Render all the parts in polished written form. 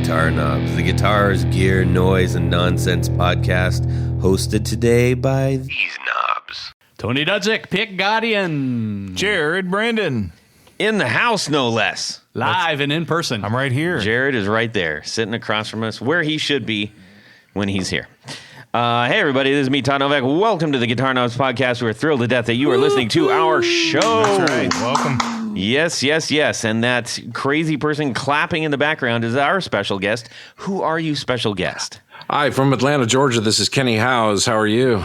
Guitar Knobs, the guitars, gear, noise, and nonsense podcast, hosted today by these knobs. Tony Dudzik, Pick Guardian. Jared Brandon. In the house, no less. Live and in person. I'm right here. Jared is right there, sitting across from us, where he should be when he's here. Hey, everybody, this is me, Todd Novak. Welcome to the Guitar Knobs podcast. We're thrilled to death that you are listening to our show. That's right. Welcome. Yes. And that crazy person clapping in the background is our special guest. Who are you, special guest? Hi, from Atlanta, Georgia. This is Kenny Howes. How are you?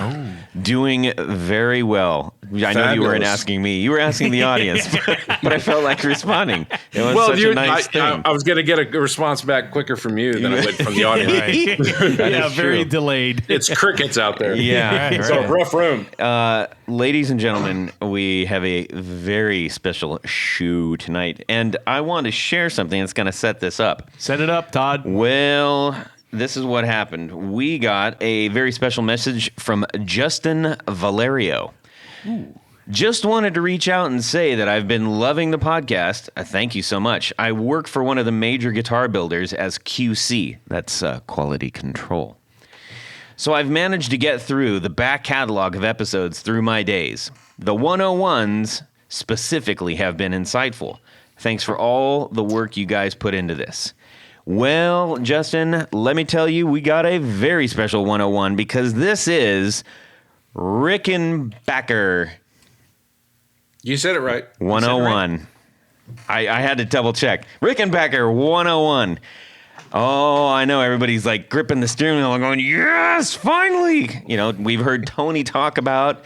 Doing very well. I know you weren't asking me. You were asking the audience, but I felt like responding. It was such a nice thing. I was going to get a response back quicker from you than I would from the audience. Yeah, very delayed. It's crickets out there. Yeah. It's a rough room. Ladies and gentlemen, we have a very special show tonight, and I want to share something that's going to set this up. Set it up, Todd. Well, this is what happened. We got a very special message from Justin Valerio. Ooh. Just wanted to reach out and say that I've been loving the podcast. Thank you so much. I work for one of the major guitar builders as QC. That's quality control. So I've managed to get through the back catalog of episodes through my days. The 101s specifically have been insightful. Thanks for all the work you guys put into this. Well, Justin, let me tell you, we got a very special 101 because this is Rickenbacker. You said it right. 101. I had to double check. Rickenbacker 101. Oh, I know. Everybody's like gripping the steering wheel and going, yes, finally. You know, we've heard Tony talk about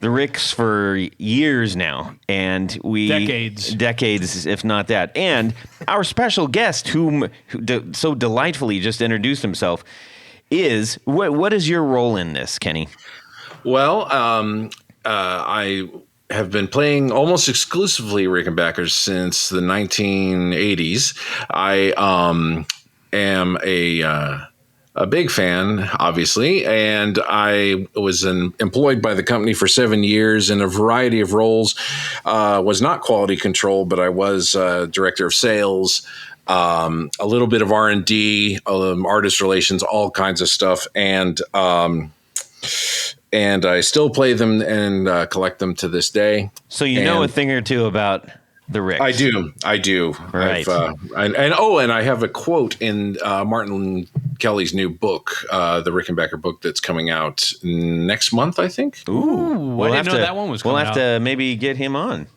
the Ricks for years now, and decades, if not that. And our special guest, who so delightfully just introduced himself, is what is your role in this, Kenny? Well, I have been playing almost exclusively Rickenbackers since the 1980s. I am a big fan, obviously, and I was employed by the company for 7 years in a variety of roles. Was not quality control, but I was director of sales, a little bit of R&D, artist relations, all kinds of stuff, and I still play them and collect them to this day. So you know a thing or two about the Ricks. I do. Right. And I have a quote in Martin Kelly's new book, the Rickenbacker book that's coming out next month, I think. Ooh, I didn't know that one was coming out. We'll have to maybe get him on.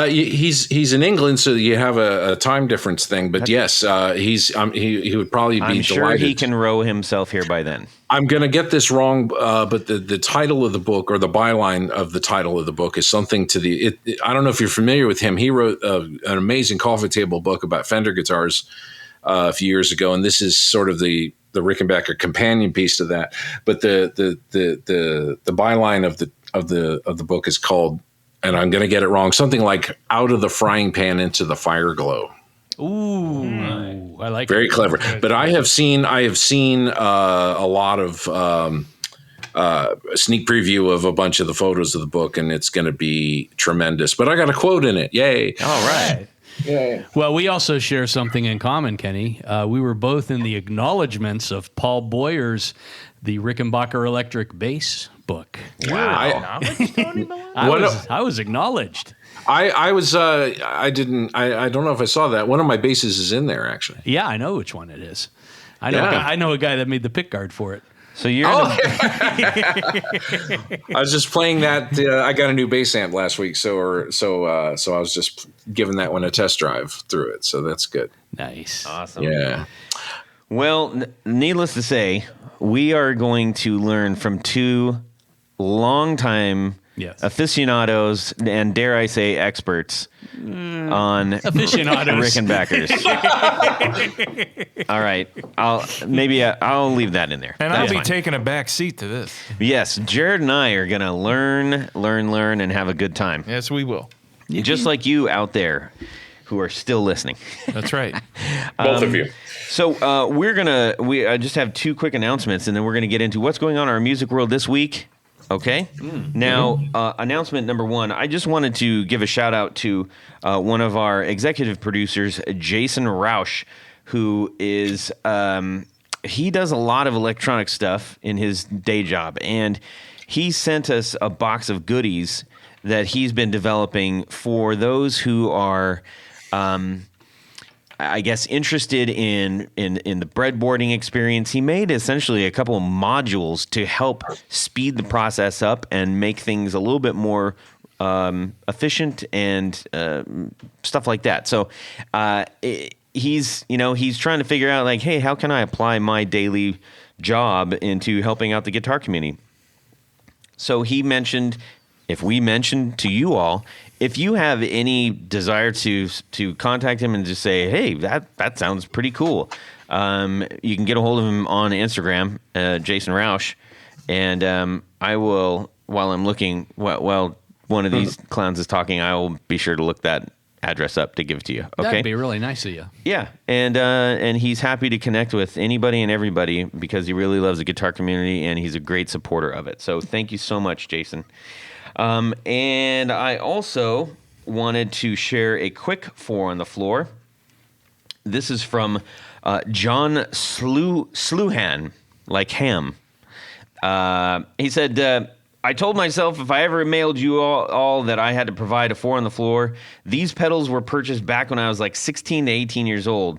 He's in England, so you have a time difference thing. But yes, he would probably be. I'm sure delighted. he can row himself here by then. I'm going to get this wrong, but the title of the book, or the byline of the title of the book, is something to the. I don't know if you're familiar with him. He wrote an amazing coffee table book about Fender guitars a few years ago, and this is sort of the Rickenbacker companion piece to that. But the byline of the book is called, and I'm going to get it wrong, something like "Out of the Frying Pan into the Fire Glow." Ooh, I like very it. clever. But I have seen a lot of sneak preview of a bunch of the photos of the book, and it's going to be tremendous. But I got a quote in it. Yay! All right. Yeah. Well, we also share something in common, Kenny. We were both in the acknowledgments of Paul Boyer's The Rickenbacker Electric Bass book. Wow. I was acknowledged. I don't know if I saw that. One of my basses is in there, actually. Yeah, I know which one it is. I know a guy that made the pick guard for it. So you're. I was just playing that. I got a new bass amp last week, so I was just giving that one a test drive through it. So that's good. Nice, awesome. Yeah. Well, needless to say, we are going to learn from two longtime aficionados and, dare I say, experts on aficionados Rickenbackers. All right, I'll leave that in there. And I'll be taking a back seat to this. Yes, Jared and I are gonna learn, and have a good time. Yes, we will. Just like you out there who are still listening. That's right. Both of you. So we just have two quick announcements, and then we're gonna get into what's going on in our music world this week. Okay. Now, announcement number one, I just wanted to give a shout out to one of our executive producers, Jason Rausch, who is he does a lot of electronic stuff in his day job, and he sent us a box of goodies that he's been developing for those who are, I guess, interested in the breadboarding experience. He made essentially a couple of modules to help speed the process up and make things a little bit more efficient and stuff like that. So he's trying to figure out, like, hey, how can I apply my daily job into helping out the guitar community? So he mentioned, if we mentioned to you all, if you have any desire to contact him and just say, hey, that sounds pretty cool, you can get a hold of him on Instagram, Jason Roush, and I will, while I'm looking, while one of these clowns is talking, I will be sure to look that address up to give it to you. Okay, That'd be really nice of you. Yeah, and he's happy to connect with anybody and everybody because he really loves the guitar community and he's a great supporter of it. So thank you so much, Jason. And I also wanted to share a quick 4 on the floor. This is from John Sluhan, like ham. He said, I told myself if I ever mailed you all that I had to provide a 4 on the floor. These pedals were purchased back when I was like 16 to 18 years old.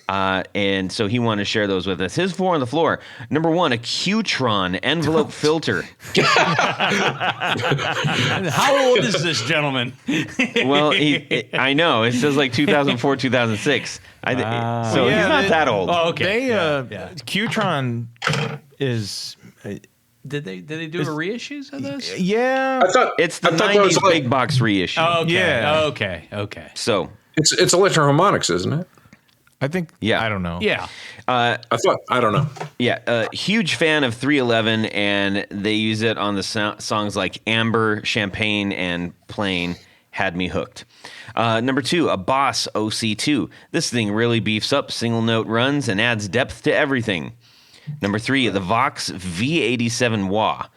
And so he wanted to share those with us. His 4 on the floor. Number 1, a Qtron envelope filter. How old is this gentleman? Well, I know. It says like 2004, 2006. So he's not that old. Oh, okay. Qtron is... Did they do a reissues of this? Yeah. It's the 90s big box reissue. Oh, okay. Yeah. Okay. So It's Electro-Harmonics, isn't it? I think, Yeah. I don't know. Yeah. I don't know. yeah, huge fan of 311, and they use it on the songs like Amber, Champagne, and Plain. Had me hooked. Number 2, a Boss OC2. This thing really beefs up single note runs and adds depth to everything. Number 3, the Vox V87 wah.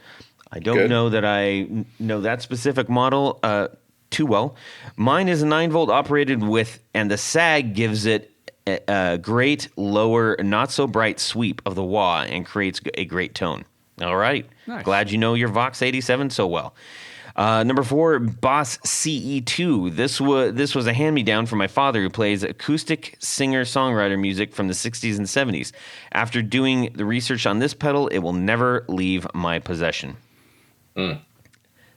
I don't know that I know that specific model too well. Mine is a 9-volt operated with, and the sag gives it a great lower, not so bright sweep of the wah and creates a great tone. All right. Nice. Glad you know your Vox 87 so well. Number 4, Boss CE2. This was a hand-me-down from my father who plays acoustic singer-songwriter music from the 60s and 70s. After doing the research on this pedal, it will never leave my possession.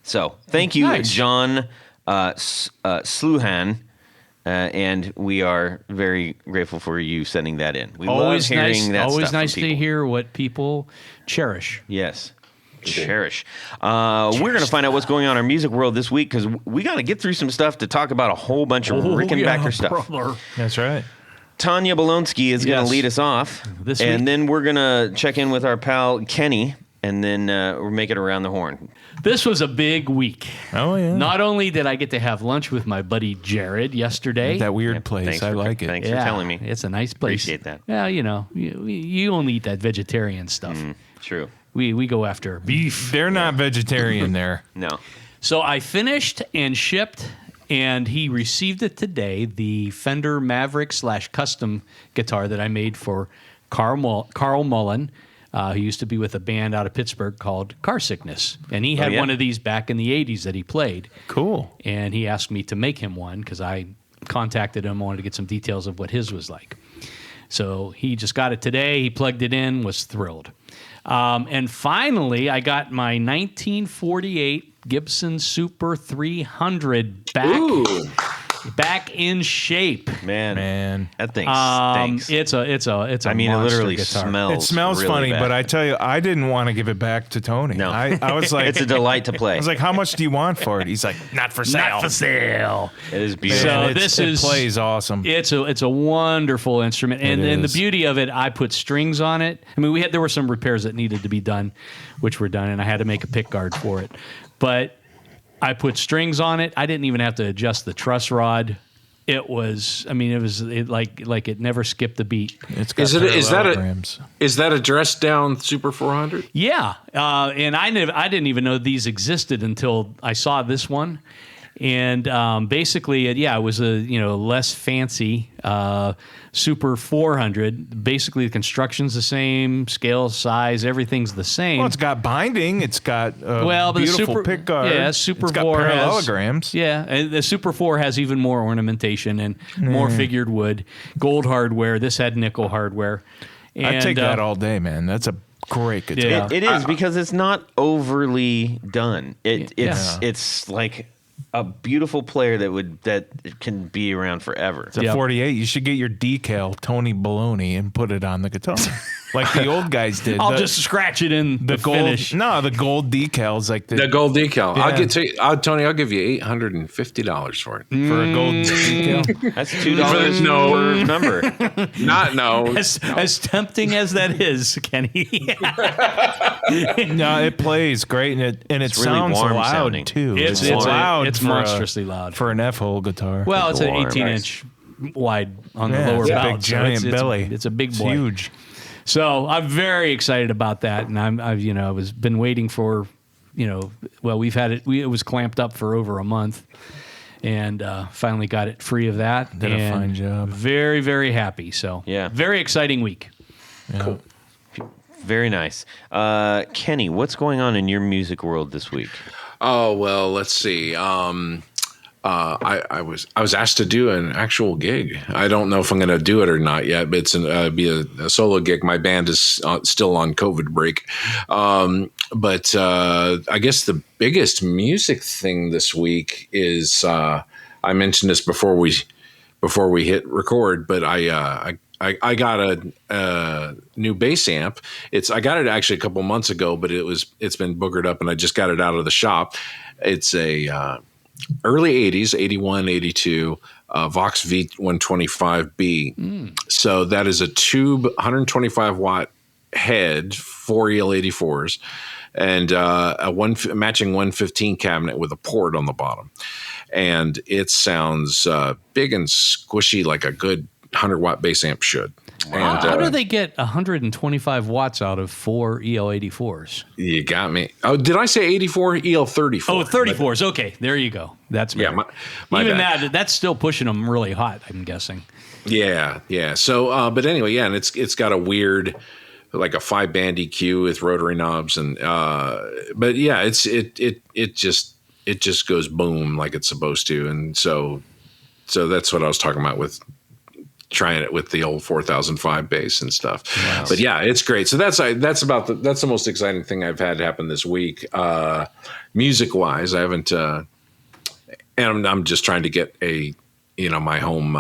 So, thank you, Nice. John Sluhan, and we are very grateful for you sending that in. We Always love hearing nice. that Always stuff from nice to people. hear what people cherish. Yes. Cherish. We're going to find out what's going on in our music world this week because we got to get through some stuff to talk about a whole bunch of Rickenbacker stuff. Brother. That's right. Tanya Bolonsky is going to Yes. lead us off. This and week. then we're going to check in with our pal Kenny, and then we'll make it around the horn. This was a big week. Oh, yeah. Not only did I get to have lunch with my buddy Jared yesterday. That weird place. Thanks I for- like it. Thanks for telling me. It's a nice place. Appreciate that. Yeah, you only eat that vegetarian stuff. True. We go after beef. They're not vegetarian there. No. So I finished and shipped, and he received it today, the Fender Maverick / custom guitar that I made for Carl Mullen, who used to be with a band out of Pittsburgh called Car Sickness. And he had yeah? one of these back in the 80s that he played. Cool. And he asked me to make him one because I contacted him, wanted to get some details of what his was like. So he just got it today. He plugged it in, was thrilled. And finally, I got my 1948 Gibson Super 300 back in shape. Man. That thing stinks. It's a I mean, it monster literally guitar. smells. It smells really funny, bad. but I tell you, I didn't want to give it back to Tony. No. I was like, It's a delight to play. I was like, how much do you want for it? He's like, not for sale. Not for sale. It is beautiful. So Man, this it is- plays awesome. It's a wonderful instrument, and the is. beauty of it, I put strings on it. I mean, there were some repairs that needed to be done, which were done, and I had to make a pick guard for it. But I put strings on it. I didn't even have to adjust the truss rod. It was like it never skipped a beat. It's got Is parallelograms. that a dressed down Super 400? Yeah, and I didn't even know these existed until I saw this one. And basically, it was a less fancy Super 400. Basically, the construction's the same, scale, size, everything's the same. Well, it's got binding. It's got but beautiful the pick guard. Yeah, Super it's got 4 parallelograms. and the Super 4 has even more ornamentation and more figured wood, gold hardware. This had nickel hardware. And, I'd take that all day, man. That's a great guitar. Yeah. It is because it's not overly done. It's like a beautiful player that can be around forever. It's a 48. You should get your decal, Tony Baloney, and put it on the guitar. Like the old guys did. I'll just scratch it in the gold finish. No, the gold decals, like The gold decal. Yeah. Tony, I'll give you $850 for it. for a gold decal. That's $2 per number. As tempting as that is, Kenny. No, it plays great, and it really sounds warm loud sounding. too. It's loud. It's for monstrously loud for an F-hole guitar. Well, it's an Warm. 18-inch wide on the Yeah, lower it's a bout. big giant belly. It's a big It's boy. huge. So I'm very excited about that, and I've been waiting for, we've had it. It was clamped up for over a month, and finally got it free of that. Did a and fine job. Very, very happy. So Yeah. very exciting week. Yeah. Very nice. Kenny, what's going on in your music world this week? Oh, well, let's see. I was asked to do an actual gig. I don't know if I'm going to do it or not yet, but it's be a solo gig. My band is still on COVID break. But I guess the biggest music thing this week is I mentioned this before we hit record, but I got a new bass amp. I got it actually a couple months ago, but it's been boogered up, and I just got it out of the shop. It's a early 80s, 81, 82 Vox V125B. So that is a tube 125 watt head, 4 EL84s, and a matching 115 cabinet with a port on the bottom. And it sounds big and squishy like a good 100 watt bass amp should. And, How do they get 125 watts out of 4 EL84s? You got me. Oh, did I say 84? EL34. Oh, 34s. Okay, there you go. That's better. Yeah, my Even bad. that's still pushing them really hot, I'm guessing. Yeah. So, but anyway, yeah, and it's got a weird, like a 5-band EQ with rotary knobs, and but yeah, it just goes boom like it's supposed to, and so that's what I was talking about with trying it with the old 4005 bass and stuff. Wow. But yeah, it's great. So that's the most exciting thing I've had happen this week. Music wise, I haven't, and I'm just trying to get my home.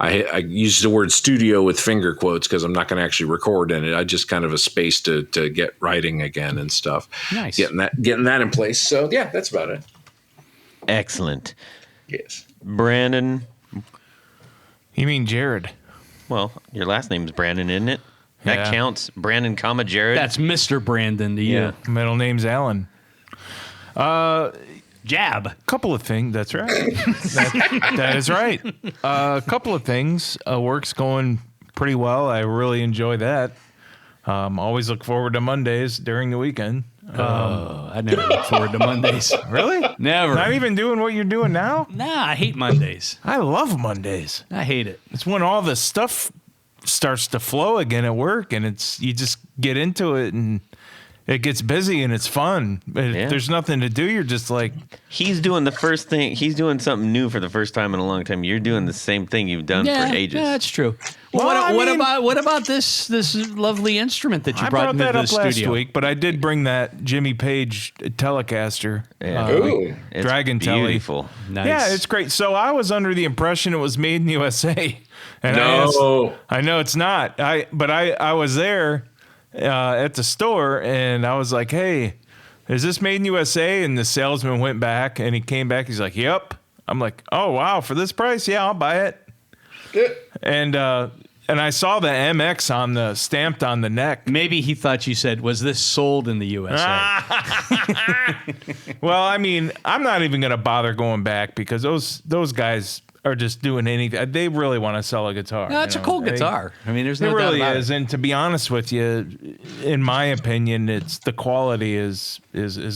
I use the word studio with finger quotes because I'm not going to actually record in it. I just kind of a space to get writing again and stuff. Nice. Getting that in place. So yeah, that's about it. Excellent. Yes. Brandon, You mean Jared? well, your last name's Brandon, isn't it? That Yeah. counts. Brandon, Jared. That's Mr. Brandon to you. Yeah. Middle name's Alan. Jab. Couple of things. That's right. that is right. A couple of things. Work's going pretty well. I really enjoy that. Always look forward to Mondays during the weekend. I never look forward to Mondays. Really? Never. Not even doing what you're doing now? Nah, I hate Mondays. I love Mondays. I hate it. It's when all the stuff starts to flow again at work, and you just get into it, and it gets busy, and it's fun. If there's nothing to do, you're just like, He's doing the first thing. He's doing something new for the first time in a long time. You're doing the same thing you've done for ages. Yeah, that's true. Well, Well, what about this lovely instrument that you I brought brought into that the up last studio? week, but I did bring that Jimmy Page Telecaster. Yeah. Ooh. It's Dragon Telly. beautiful. Nice. Yeah, it's great. So I was under the impression it was made in USA. And No. I know it's not. I was there at the store, and I was like, "Hey, is this made in USA?" And the salesman went back, and he came back. He's like, "Yep." I'm like, "Oh wow, for this price, yeah, I'll buy it." And I saw the MX stamped on the neck. Maybe he thought you said, "Was this sold in the USA?" Well, I mean, I'm not even going to bother going back because those guys are just doing anything. They really want to sell a guitar. No, it's a cool guitar. I mean, there's It no doubt really about is, it. and to be honest with you, in my opinion, it's the quality is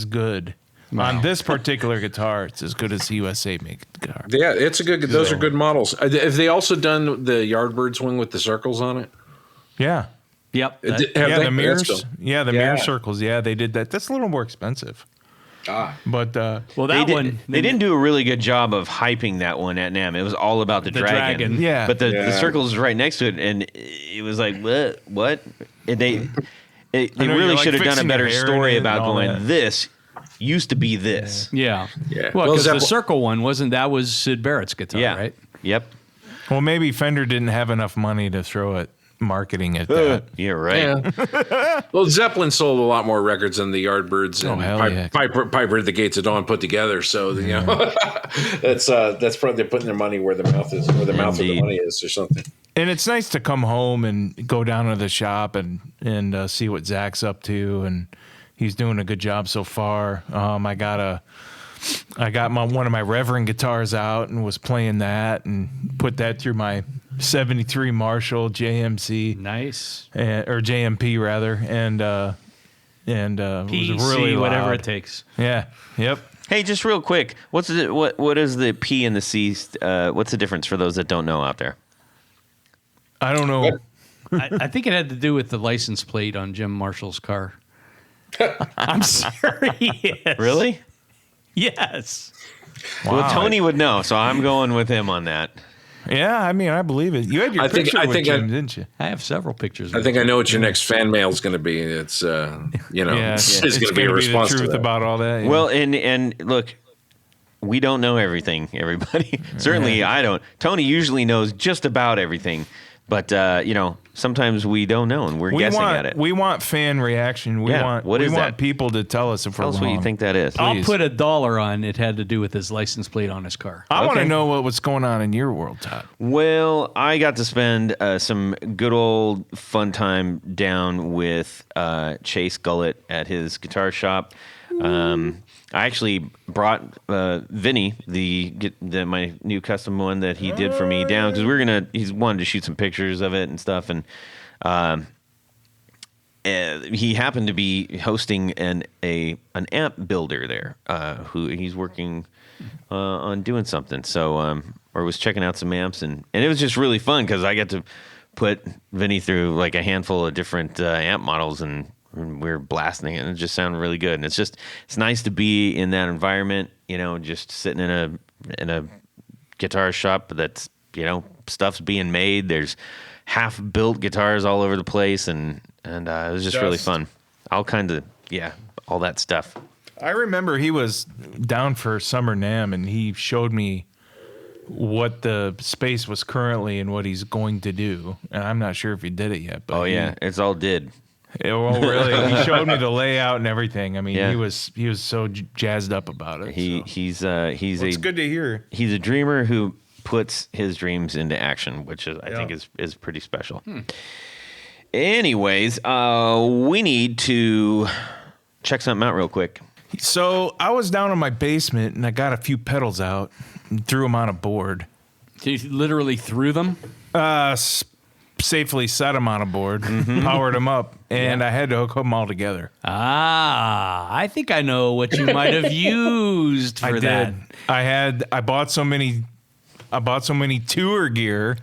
good. On this particular guitar, it's as good as the USA make guitar. Yeah, it's a good. Those are good models. Have they also done the Yardbird swing with the circles on it? Yeah. Yep. Yeah, the mirrors. Yeah, the mirror circles. Yeah, they did that. That's a little more expensive. But well, they one didn't do a really good job of hyping that one at NAMM. It was all about the dragon. Yeah. But the circles right next to it, and it was like, what? And they really should have done a better story about going, this used to be this. Yeah. Yeah. Well, because the circle one that was Sid Barrett's guitar, right? Yep. Well, maybe Fender didn't have enough money to throw at marketing at that. You're right. Yeah. Well, Zeppelin sold a lot more records than the Yardbirds and Piper at the Gates of Dawn put together. So you know, that's probably they're putting their money where their mouth is, where the mouth of the money is, or something. And it's nice to come home and go down to the shop and see what Zach's up to, and he's doing a good job so far. I got one of my Reverend guitars out and was playing that and put that through my 73 Marshall JMC. Nice. Or JMP rather. And PC, it was really whatever loud. it takes. Yeah. Yep. Hey, just real quick, what is the P and the C? What's the difference for those that don't know out there? I don't know. I think it had to do with the license plate on Jim Marshall's car. I'm serious. Really? Yes. Wow. Well, Tony would know, so I'm going with him on that. Yeah, I mean, I believe it. You had your picture with Jim, didn't you? I have several pictures. I think I know what your next fan mail is going to be. It's it's going to be a response the truth to that. about all that. Yeah. Well, and look, we don't know everything, everybody. Certainly I don't. Tony usually knows just about everything. But, sometimes we don't know, and we're guessing at it. We want fan reaction. We want people to tell us if we're Tell us wrong. what you think that is. I'll put $1 on it had to do with his license plate on his car. I want to know what's going on in your world, Todd. Well, I got to spend some good old fun time down with Chase Gullett at his guitar shop. I actually brought Vinny, my new custom one that he did for me down because he's wanted to shoot some pictures of it and stuff, and he happened to be hosting an amp builder there, who he's working on doing something. So or was checking out some amps, and it was just really fun because I got to put Vinny through like a handful of different amp models and we're blasting it, and it just sounded really good. And it's nice to be in that environment, just sitting in a guitar shop that's, stuff's being made. There's half-built guitars all over the place, and it was just really fun. All that stuff. I remember he was down for Summer NAMM, and he showed me what the space was currently and what he's going to do. And I'm not sure if he did it yet. But it's all did. Well, really, he showed me the layout and everything. I mean, he was so jazzed up about it. He's good to hear. He's a dreamer who puts his dreams into action, which I think is pretty special. Anyways, we need to check something out real quick. So I was down in my basement and I got a few pedals out and threw them on a board. So you literally threw them? Safely set them on a board, powered them up, and I had to hook them all together. I think I know what you might have used for that. I bought so many tour gear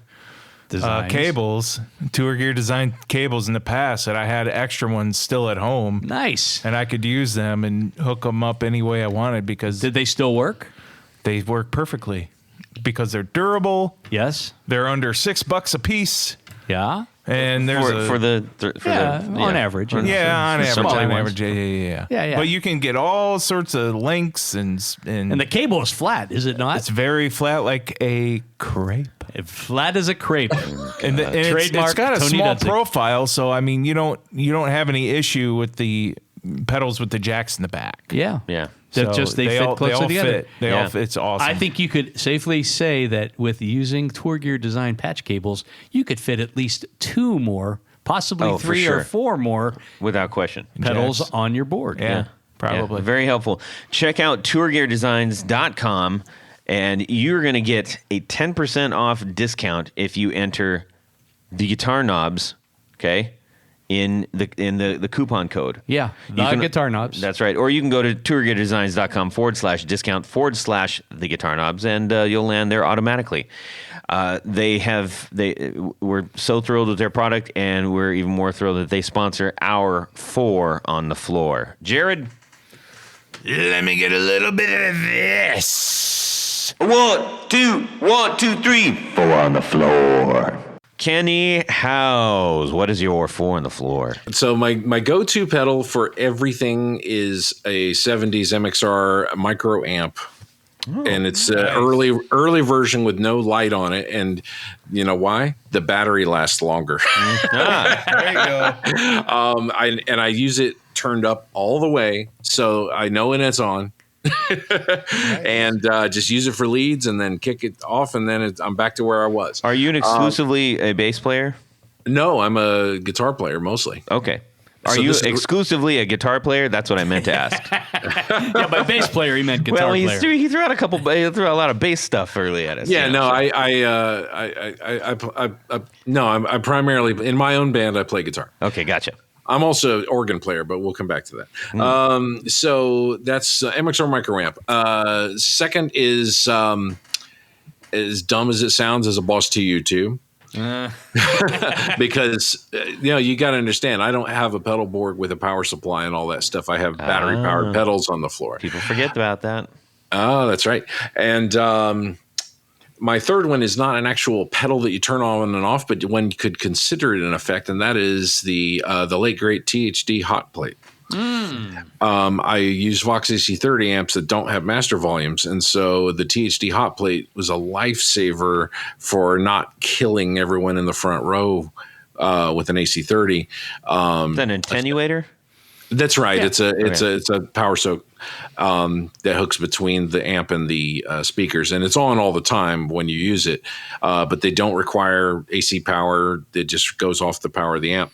cables, tour gear design cables in the past that I had extra ones still at home. Nice. And I could use them and hook them up any way I wanted because did they still work? They work perfectly because they're durable. Yes. They're under $6 a piece. Yeah. And there's on average. On average. Yeah. But you can get all sorts of lengths and the cable is flat, is it not? It's very flat, like a crepe. Flat as a crepe. and it's got a Tony small Dudzik. profile, so I mean you don't have any issue with the pedals with the jacks in the back. Yeah. Yeah. That So they fit closer together. It's awesome. I think you could safely say that with using Tour Gear design patch cables, you could fit at least 2 more, possibly 3 or 4 more without question pedals jacks on your board. Yeah, probably. Yeah, very helpful. Check out tourgeardesigns.com and you're going to get a 10% off discount if you enter the guitar knobs, okay? in the coupon code. Yeah, the guitar knobs. That's right. Or you can go to tourguitardesigns.com/discount/the guitar knobs, and you'll land there automatically. We're so thrilled with their product, and we're even more thrilled that they sponsor our 4 on the floor. Jared, Let me get a little bit of this. 1, 2, 1, 2, 3, 4 on the floor. Kenny Howes, what is your 4 on the floor? So my go-to pedal for everything is a 70s MXR micro amp. And it's an early version with no light on it. And you know why? The battery lasts longer. There you go. I use it turned up all the way, so I know when it's on. And just use it for leads and then kick it off, and then I'm back to where I was. Are you exclusively a bass player? No, I'm a guitar player mostly. Okay. Are So you this is- exclusively a guitar player? That's what I meant to ask. Yeah, by bass player, he meant guitar player. He threw out a lot of bass stuff early at us. Yeah, you know, so. I'm primarily in my own band. I play guitar. Okay, gotcha. I'm also an organ player, but we'll come back to that. So that's MXR micro amp. Second is as dumb as it sounds, as a Boss TU2. Because you got to understand, I don't have a pedal board with a power supply and all that stuff. I have battery powered pedals on the floor. People forget about that. Oh, that's right. And my third one is not an actual pedal that you turn on and off, but one could consider it an effect, and that is the late great THD hot plate. I use Vox AC30 amps that don't have master volumes, and so the THD hot plate was a lifesaver for not killing everyone in the front row with an AC30. Is that an attenuator? That's right. Yeah. It's a power soak that hooks between the amp and the speakers, and it's on all the time when you use it. But they don't require AC power. It just goes off the power of the amp,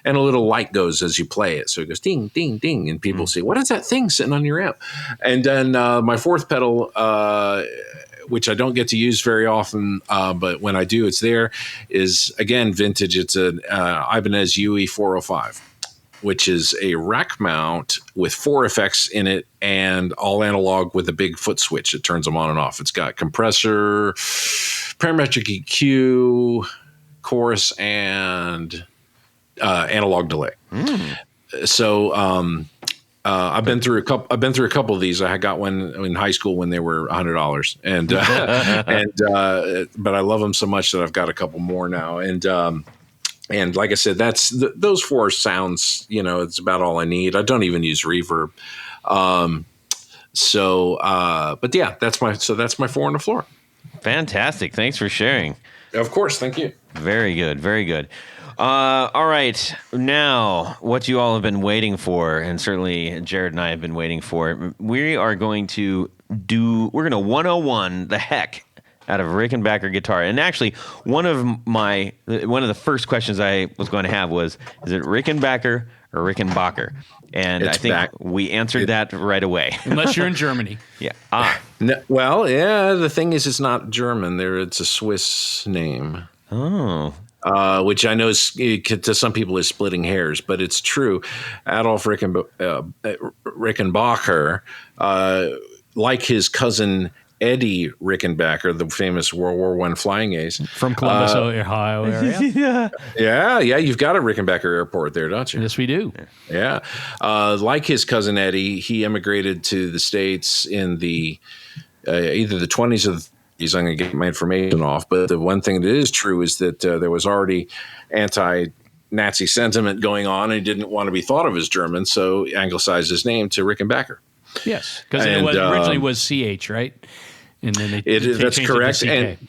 and a little light goes as you play it. So it goes ding, ding, ding, and people say, "What is that thing sitting on your amp?" And then my fourth pedal, which I don't get to use very often, but when I do, it's there. Is again vintage. It's an Ibanez UE 405. Which is a rack mount with 4 effects in it and all analog with a big foot switch that turns them on and off. It's got compressor, parametric EQ, chorus, and analog delay. So I've been through a couple of these. I got one in high school when they were $100, and but I love them so much that I've got a couple more now. And like I said, that's those 4 sounds. It's about all I need. I don't even use reverb. But yeah, that's my 4 on the floor. Fantastic. Thanks for sharing. Of course, thank you. Very good. Very good. All right. Now, what you all have been waiting for, and certainly Jared and I have been waiting for, we are going to 101 the heck out of Rickenbacker guitar. And actually, one of the first questions I was going to have was, is it Rickenbacker or Rickenbacker? And It's I think back. we answered that right away. Unless you're in Germany. Yeah. No, well, yeah. The thing is, it's not German. It's a Swiss name. Oh. Which I know to some people is splitting hairs, but it's true. Adolf Rickenbacker, like his cousin Eddie Rickenbacker, the famous World War I flying ace. From Columbus, Ohio area. Yeah, you've got a Rickenbacker airport there, don't you? Yes, we do. Yeah. Like his cousin Eddie, he immigrated to the States in the either the 20s or the 30s. I'm going to get my information off. But the one thing that is true is that there was already anti-Nazi sentiment going on, and he didn't want to be thought of as German, so he anglicized his name to Rickenbacker. Yes, because it originally was CH, right? And then That's changed correct. It to CK. And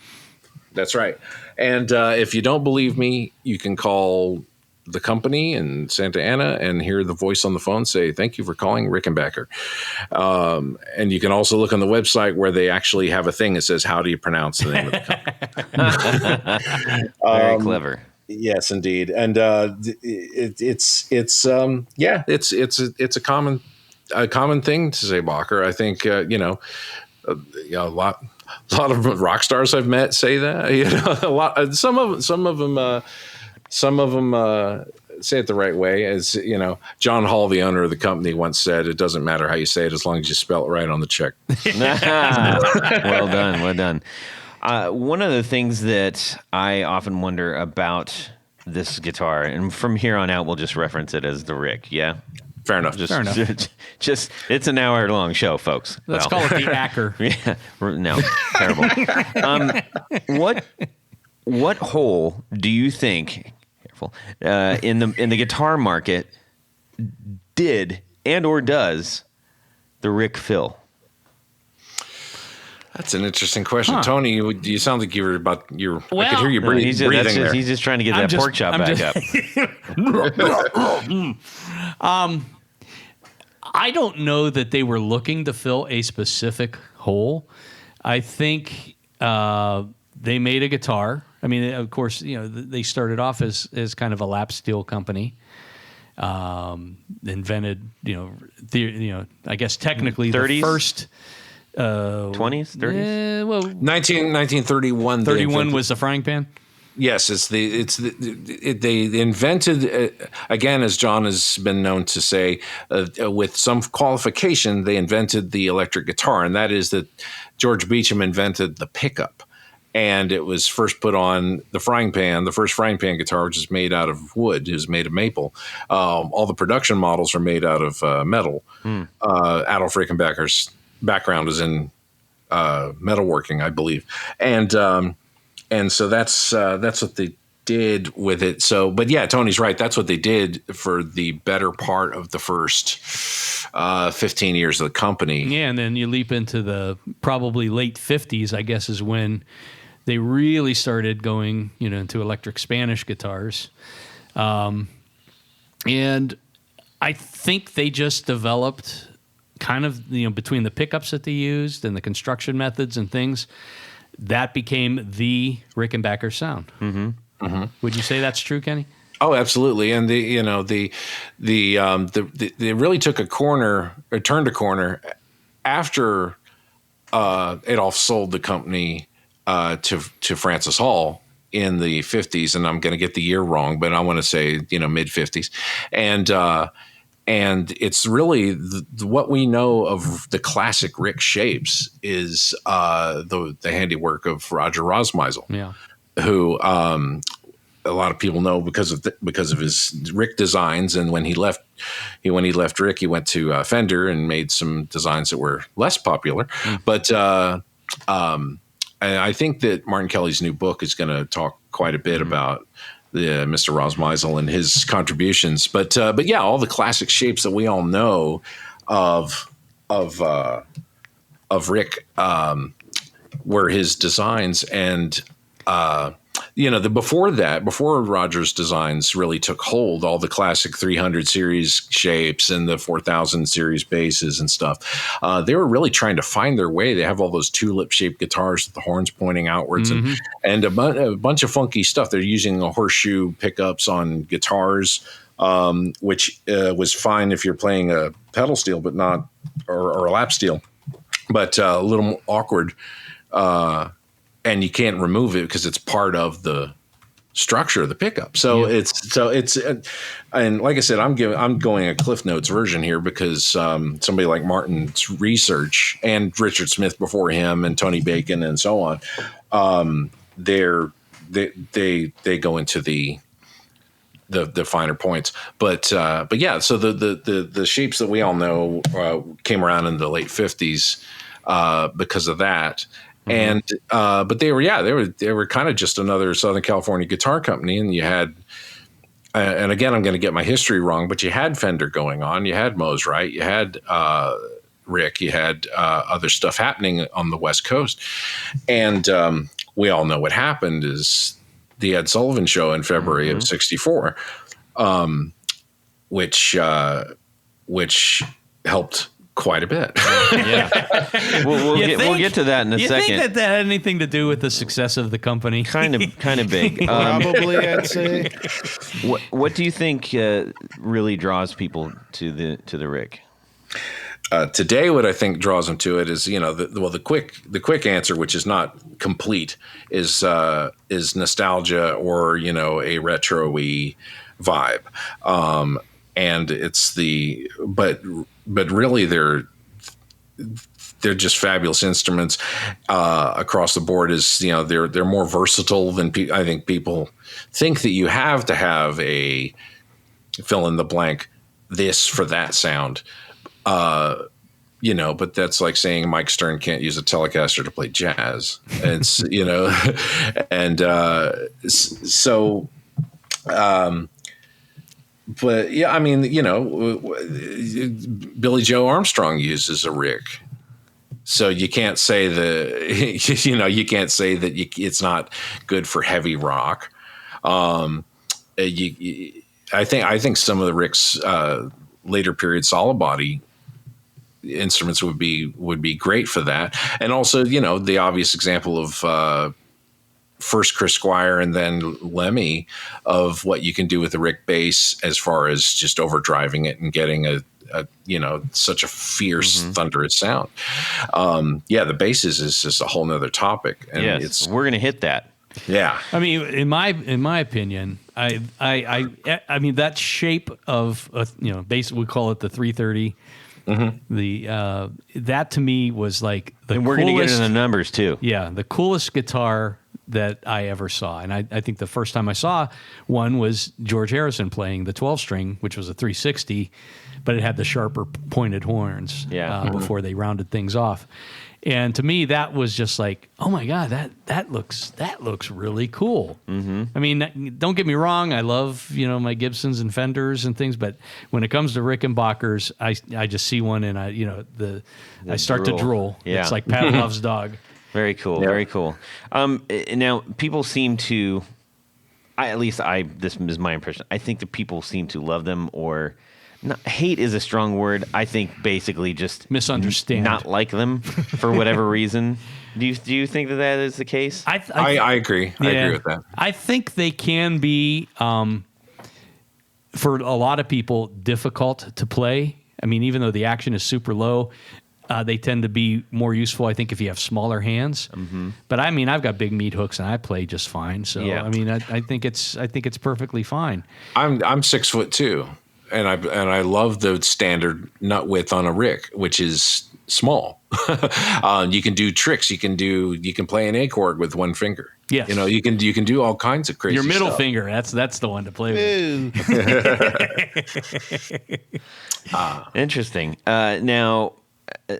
that's right. And if you don't believe me, you can call the company in Santa Ana and hear the voice on the phone say, "Thank you for calling Rickenbacker." And you can also look on the website where they actually have a thing that says, "How do you pronounce the name of the company?" Very clever. Yes, indeed. And it's a common thing to say Bacher. I think a lot of rock stars I've met say that. A lot. Some of them it the right way. As John Hall, the owner of the company, once said, "It doesn't matter how you say it as long as you spell it right on the check." Well done. Well done. One of the things that I often wonder about this guitar, and from here on out, we'll just reference it as the Rick. Yeah. Fair enough. Fair enough. Just it's an hour-long show, folks. Let's call it the Acker. Yeah. No, terrible. What hole do you think? Careful. In the guitar market, did and or does the Rick fill? That's an interesting question, Tony. You sound like you were about I could hear you breathing He's just trying to get pork chop back up. I don't know that they were looking to fill a specific hole. I think they made a guitar. I mean, of course, they started off as kind of a lap steel company. Invented, I guess technically 30s? The first 20s, 30s. 1931. 31 was the frying pan. Yes, they invented again, as John has been known to say, with some qualification, they invented the electric guitar, and that is that George Beecham invented the pickup, and it was first put on the frying pan. The first frying pan guitar, which is made out of wood, is made of maple. All the production models are made out of metal. Adolf Rickenbacker's background is in metalworking, I believe, and so that's what they did with it. So, but yeah, Tony's right. That's what they did for the better part of the first 15 years of the company. Yeah, and then you leap into the probably late 50s, I guess, is when they really started going, into electric Spanish guitars. And I think they just developed kind of, between the pickups that they used and the construction methods and things, that became the Rickenbacker sound. Mm-hmm. Mm-hmm. Would you say that's true, Kenny? Oh, absolutely. And they really took a corner, or turned a corner after Adolf sold the company to Francis Hall in the 50s, and I'm going to get the year wrong, but I want to say mid 50s, and it's really what we know of the classic Rick shapes is the handiwork of Roger Rosmeisel, who a lot of people know because of his Rick designs. And when he left Rick, he went to Fender and made some designs that were less popular. But I think that Martin Kelly's new book is going to talk quite a bit about the Mr. Rosmeisel and his contributions, but yeah, all the classic shapes that we all know of Rick were his designs, and before Roger's designs really took hold, all the classic 300 series shapes and the 4000 series basses and stuff, they were really trying to find their way. They have all those tulip shaped guitars with the horns pointing outwards, and a bunch of funky stuff. They're using horseshoe pickups on guitars, which was fine if you're playing a pedal steel, but not or a lap steel, but a little awkward. And you can't remove it because it's part of the structure of the pickup. So it's and like I said, I'm going a Cliff Notes version here because somebody like Martin's research and Richard Smith before him and Tony Bacon and so on, they go into the finer points, but yeah. So the shapes that we all know came around in the late 50s because of that. And but they were kind of just another Southern California guitar company, and you had and again I'm going to get my history wrong, but you had Fender going on, you had Mosrite, you had Rick, you had other stuff happening on the West Coast, and we all know what happened is the Ed Sullivan Show in February of '64, which helped quite a bit. Yeah, we'll get to that in a second. You think that had anything to do with the success of the company? Kind of big. Probably, I'd say. What do you think really draws people to the Rick? Today, what I think draws them to it is, the quick answer, which is not complete, is nostalgia or a retro-y vibe. And it's but really they're just fabulous instruments across the board. Is they're more versatile than I think people think that you have to have a fill in the blank this for that sound. But that's like saying Mike Stern can't use a Telecaster to play jazz. It's and so. But yeah, I mean, Billy Joe Armstrong uses a Rick, so you can't say it's not good for heavy rock. I think some of the Rick's later period solid body instruments would be great for that, and also the obvious example of first Chris Squire and then Lemmy of what you can do with the Rick bass as far as just overdriving it and getting a such a fierce thunderous sound. The bass is just a whole nother topic, and we're gonna hit that. Yeah, I mean, in my opinion, I mean that shape of basically we call it the 330. The that to me was like the and we're coolest, gonna get into the numbers too. Yeah, the coolest guitar that I ever saw. And I think the first time I saw one was George Harrison playing the 12-string, which was a 360, but it had the sharper pointed horns before they rounded things off. And to me, that was just like, oh my God, that looks really cool. Mm-hmm. I mean, don't get me wrong, I love my Gibsons and Fenders and things, but when it comes to Rickenbackers, I just see one and I start to drool. Yeah. It's like Pavlov's dog. Very cool. Yeah. Very cool. Now, people seem to, this is my impression. I think that people seem to love them or hate is a strong word. I think basically just misunderstand, not like them for whatever reason. Do you think that is the case? I agree. I agree with that. I think they can be, for a lot of people, difficult to play. I mean, even though the action is super low, they tend to be more useful, I think, if you have smaller hands. Mm-hmm. But I mean, I've got big meat hooks and I play just fine. So I mean, I think it's perfectly fine. I'm 6'2", and I love the standard nut width on a Rick, which is small. You can do tricks. You can play an A chord with one finger. Yes. You can do all kinds of crazy Your middle stuff. finger, that's the one to play with. Interesting. Now,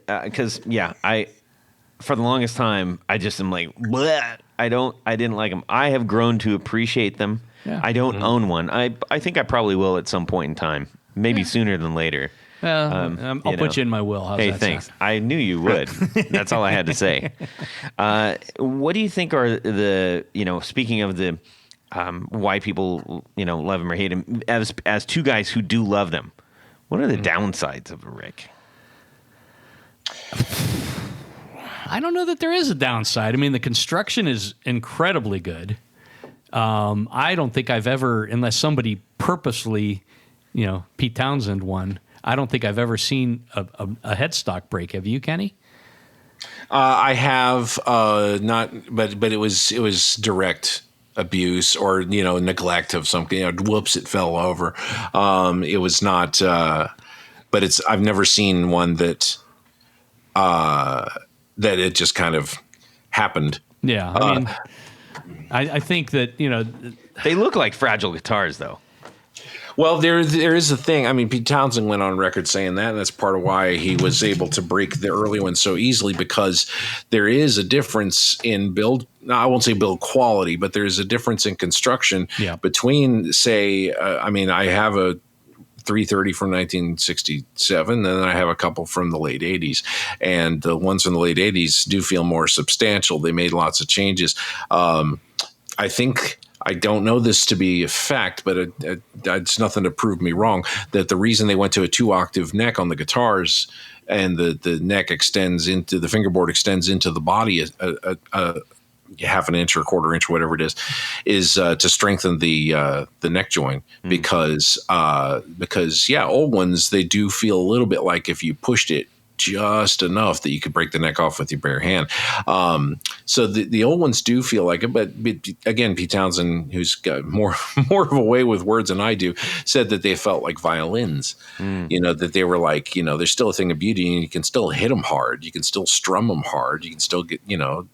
because for the longest time I just am like, bleh, I didn't like them. I have grown to appreciate them. Yeah. I don't own one. I think I probably will at some point in time, maybe sooner than later. I'll put you in my will. How's hey, that thanks. sound? I knew you would. That's all I had to say. What do you think are the speaking of the why people love them or hate them, as two guys who do love them, what are the downsides of a Rick? I don't know that there is a downside. I mean, the construction is incredibly good. I don't think I've ever, unless somebody purposely, Pete Townsend one, I don't think I've ever seen a headstock break. Have you, Kenny? I have not, but it was direct abuse or neglect of something. Whoops, it fell over. It was not, but I've never seen one that it just kind of happened. Yeah, I mean, I think that they look like fragile guitars, though. Well, there is a thing. I mean, Pete Townsend went on record saying that, and that's part of why he was able to break the early ones so easily, because there is a difference in build. I won't say build quality, but there's a difference in construction between, say, I have a 330 from 1967, and then I have a couple from the late 80s. And the ones from the late 80s do feel more substantial. They made lots of changes. I think, I don't know this to be a fact, but it's nothing to prove me wrong, that the reason they went to a 2-octave neck on the guitars and the neck extends into, the fingerboard extends into the body a half an inch or a quarter inch, whatever it is to strengthen the neck joint, because old ones, they do feel a little bit like if you pushed it just enough that you could break the neck off with your bare hand. So the old ones do feel like it, but again, Pete Townsend, who's got more of a way with words than I do, said that they felt like violins. That they were like, there's still a thing of beauty, and you can still hit them hard, you can still strum them hard, you can still get, you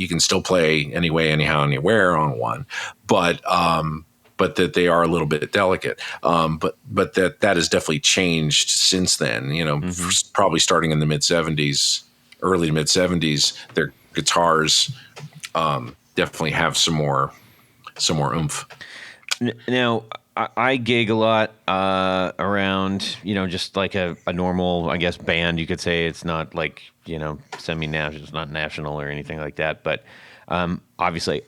can still play anyway, anyhow, anywhere on one, but that they are a little bit delicate. But that has definitely changed since then. Probably starting in the early to mid 70s, their guitars definitely have some more oomph. Now, I gig a lot around, just like a normal, I guess, band. You could say it's not like, semi-national, it's not national or anything like that. But obviously,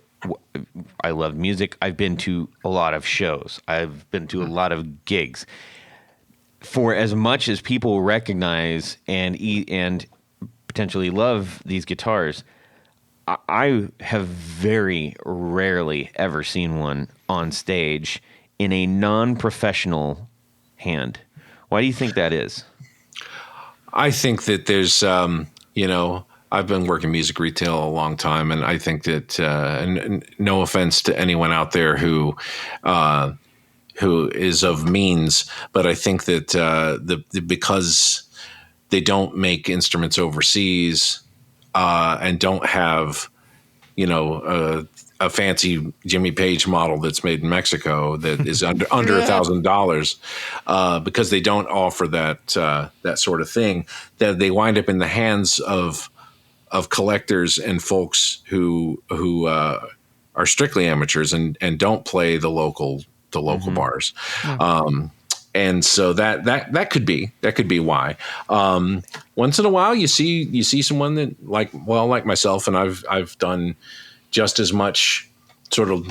I love music. I've been to a lot of shows. I've been to a lot of gigs. For as much as people recognize and potentially love these guitars, I have very rarely ever seen one on stage in a non-professional hand. Why do you think that is? I think that there's, I've been working music retail a long time, and I think that, and no offense to anyone out there who is of means, but I think that because they don't make instruments overseas and don't have, a fancy Jimmy Page model that's made in Mexico that is under $1,000, because they don't offer that sort of thing, that they wind up in the hands of collectors and folks who are strictly amateurs and don't play the local bars. And so that could be why. Once in a while you see someone that like myself, and I've done just as much sort of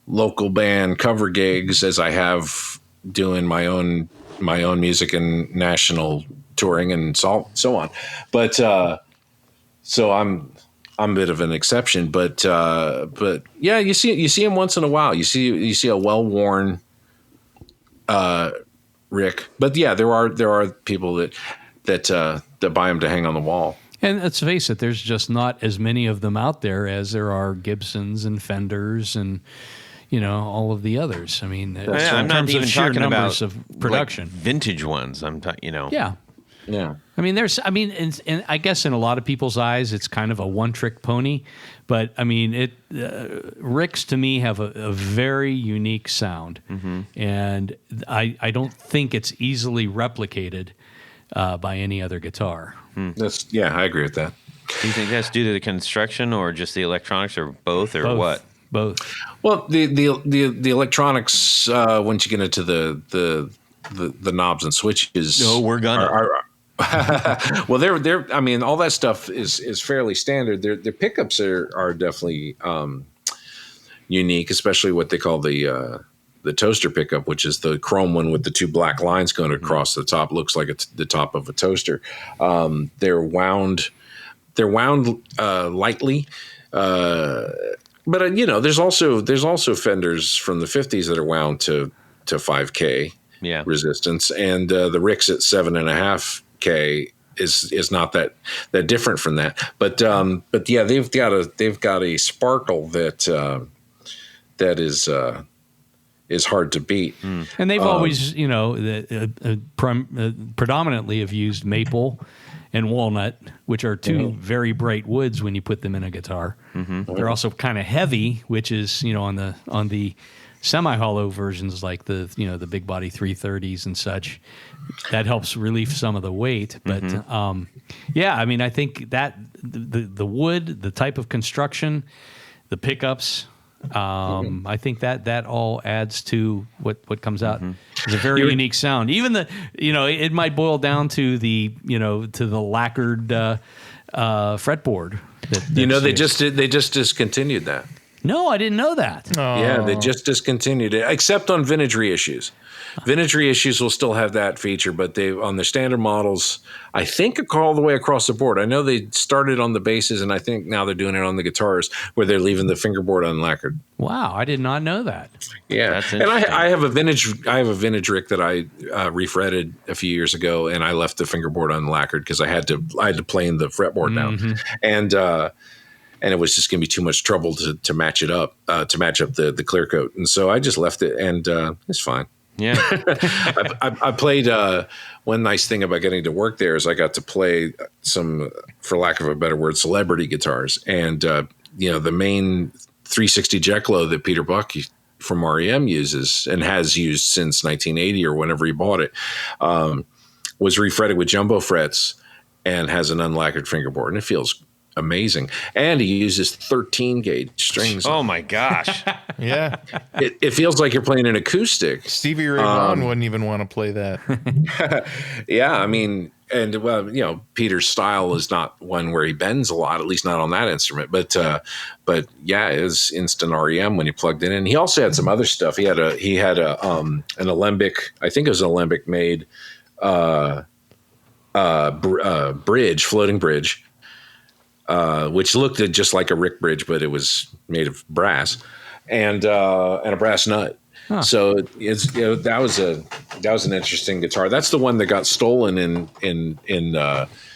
local band cover gigs as I have doing my own music and national touring and so on. But so I'm a bit of an exception, but yeah, you see him once in a while. You see a well-worn Rick, but yeah, there are people that buy them to hang on the wall. And let's face it, there's just not as many of them out there as there are Gibsons and Fenders and all of the others. I mean, I'm not even talking about of production, like vintage ones. I'm talking, Yeah. Yeah. I mean, and I guess in a lot of people's eyes, it's kind of a one-trick pony. But I mean, Ricks to me have a very unique sound, and I don't think it's easily replicated by any other guitar. I agree with that. Do you think that's due to the construction, or just the electronics, or both, or what? Both. Well, the electronics, once you get into the knobs and switches, we're gonna. Well, they're. I mean, all that stuff is fairly standard. Their pickups are definitely unique, especially what they call the toaster pickup, which is the chrome one with the two black lines going across the top. Looks like it's the top of a toaster. They're wound lightly, but there's also Fenders from the 50s that are wound to 5K resistance, and the Ricks at 7.5K is not that different from that. But yeah, they've got a sparkle that is hard to beat. And they've always, predominantly have used maple and walnut, which are two very bright woods when you put them in a guitar. They're also kind of heavy, which is, on the semi-hollow versions like the big body 330s and such. That helps relieve some of the weight. But I mean, I think that the wood, the type of construction, the pickups, I think that all adds to what comes out. It's a very unique sound. Even it might boil down to the lacquered fretboard. They just discontinued that. No, I didn't know that. Yeah, they just discontinued it, except on vintage reissues. Vintage reissues will still have that feature, but they on the standard models, I think all the way across the board. I know they started on the basses, and I think now they're doing it on the guitars, where they're leaving the fingerboard unlacquered. Wow, I did not know that. Yeah, That's and I have a vintage Rick that I refretted a few years ago, and I left the fingerboard unlacquered because I had to plane the fretboard down, and it was just going to be too much trouble to match it up, to match up the clear coat, and so I just left it, and it's fine. Yeah. I played. One nice thing about getting to work there is I got to play some, for lack of a better word, celebrity guitars, and the main 360 Jeklo that Peter Buck from REM uses and has used since 1980 or whenever he bought it, was refretted with jumbo frets and has an unlacquered fingerboard, and it feels amazing. And he uses 13 gauge strings. Oh my gosh. Yeah. It feels like you're playing an acoustic. Stevie Ray Vaughan wouldn't even want to play that. Yeah, I mean, and well, Peter's style is not one where he bends a lot, at least not on that instrument. But yeah, it was instant REM when he plugged it in. He also had some other stuff. He had an alembic, I think it was an alembic made floating bridge. Which looked just like a Rick bridge, but it was made of brass, and a brass nut. Huh. So that was an interesting guitar. That's the one that got stolen in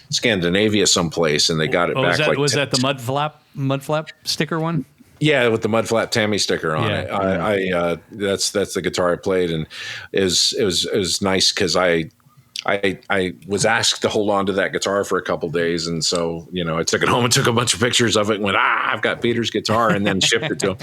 Scandinavia someplace, and they got it back. Was that the mud flap sticker one? Yeah, with the mud flap Tammy sticker on it. I that's the guitar I played, and it was nice because I was asked to hold on to that guitar for a couple days, and so I took it home and took a bunch of pictures of it and went, I've got Peter's guitar, and then shipped it to him.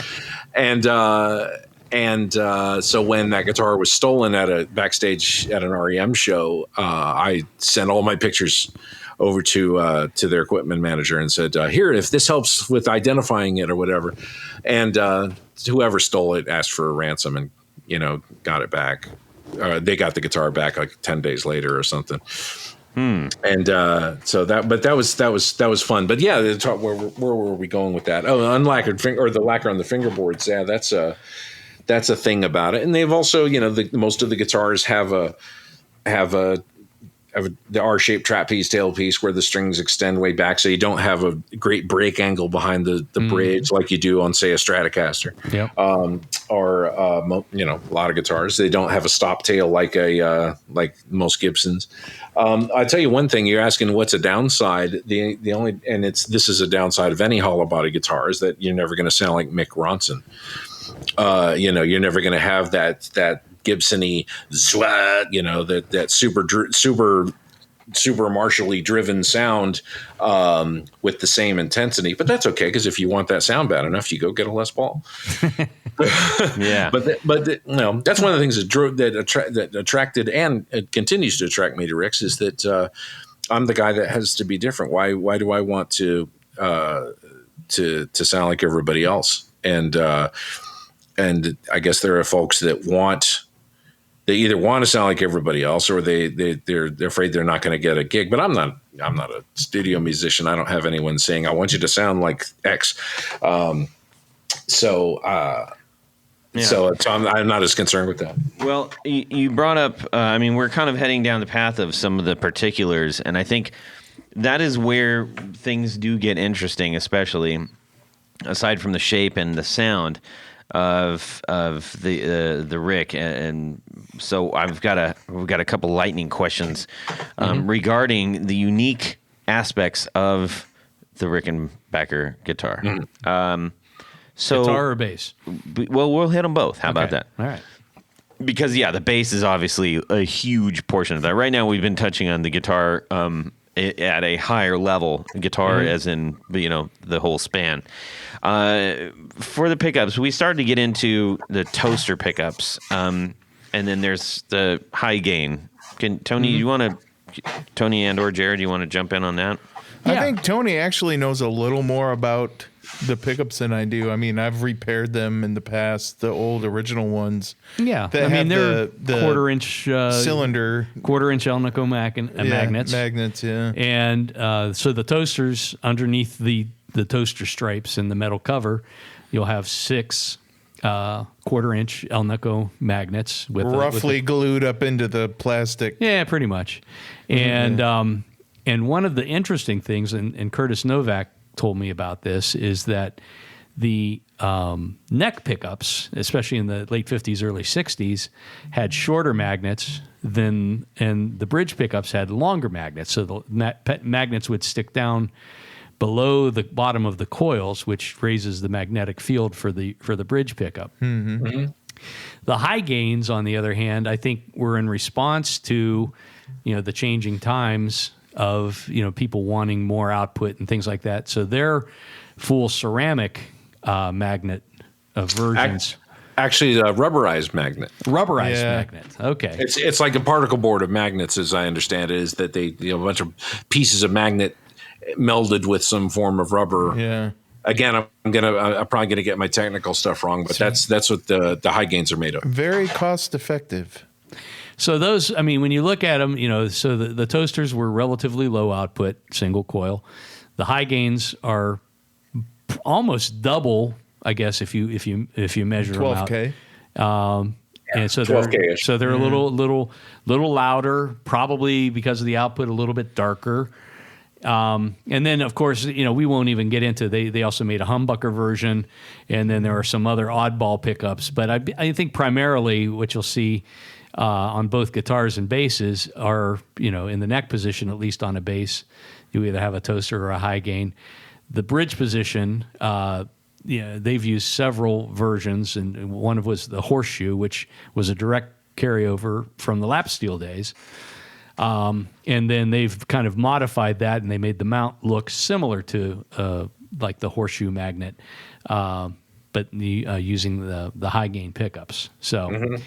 And so when that guitar was stolen at a backstage at an REM show, I sent all my pictures over to their equipment manager and said, here, if this helps with identifying it or whatever. And whoever stole it asked for a ransom and got it back. They got the guitar back like 10 days later or something. And so that was fun. But yeah, where were we going with that? Oh, unlacquered or the lacquer on the fingerboards. Yeah, that's a thing about it. And they've also, most of the guitars have the R-shaped trapeze tailpiece where the strings extend way back, so you don't have a great break angle behind the bridge like you do on, say, a Stratocaster. Yep. Or a lot of guitars, they don't have a stop tail like most Gibsons. I tell you one thing, you're asking what's a downside. The only this is a downside of any hollow body guitar is that you're never going to sound like Mick Ronson. You're never going to have that Gibson-y, that super martially driven sound with the same intensity. But that's okay, because if you want that sound bad enough, you go get a Les Paul. Yeah. But that's one of the things that attracted and it continues to attract me to Rick's is that I'm the guy that has to be different. Why do I want to sound like everybody else? And I guess there are folks that they either want to sound like everybody else, or they're afraid they're not going to get a gig. But I'm not a studio musician. I don't have anyone saying I want you to sound like X. So I'm not as concerned with that. Well, you brought up. We're kind of heading down the path of some of the particulars, and I think that is where things do get interesting, especially aside from the shape and the sound of the Rick, and so we've got a couple lightning questions regarding the unique aspects of the Rickenbacker guitar. So guitar or bass? Well, we'll hit them both. How about that? All right. Because the bass is obviously a huge portion of that. Right now, we've been touching on the guitar at a higher level, guitar as in the whole span. For the pickups, we started to get into the toaster pickups, and then there's the high gain. Tony and or Jared, you want to jump in on that? I think Tony actually knows a little more about the pickups than I do. I mean, I've repaired them in the past, the old original ones. Yeah, they're the quarter-inch cylinder, quarter-inch Elnico magnets. Magnets, yeah. And so the toasters underneath the toaster stripes and the metal cover, you'll have 6 quarter-inch Elnico magnets with roughly glued up into the plastic. Yeah, pretty much. And and one of the interesting things, and Curtis Novak told me about this, is that the neck pickups, especially in the late 50s, early 60s, had shorter magnets and the bridge pickups had longer magnets. So the magnets would stick down below the bottom of the coils, which raises the magnetic field for the bridge pickup. The high gains, on the other hand, I think were in response to, the changing times of, people wanting more output and things like that. So they're full ceramic magnet versions. Actually, a rubberized magnet. Rubberized magnet. Okay. It's like a particle board of magnets, as I understand it, is that they a bunch of pieces of magnet melded with some form of rubber. Yeah. Again, I'm probably gonna get my technical stuff wrong, but that's what the high gains are made of. Very cost effective. So those, when you look at them, so the toasters were relatively low output, single coil. The high gains are almost double, I guess, if you measure 12K. them out. And so 12K-ish. they're a little louder, probably because of the output, a little bit darker. And then, of course, we won't even get into. They also made a humbucker version, and then there are some other oddball pickups. But I think primarily what you'll see on both guitars and basses are, in the neck position, at least on a bass, you either have a toaster or a high gain. The bridge position, they've used several versions, and one of was the horseshoe, which was a direct carryover from the lap steel days. And then they've kind of modified that, and they made the mount look similar to like the horseshoe magnet, but using the high gain pickups. So,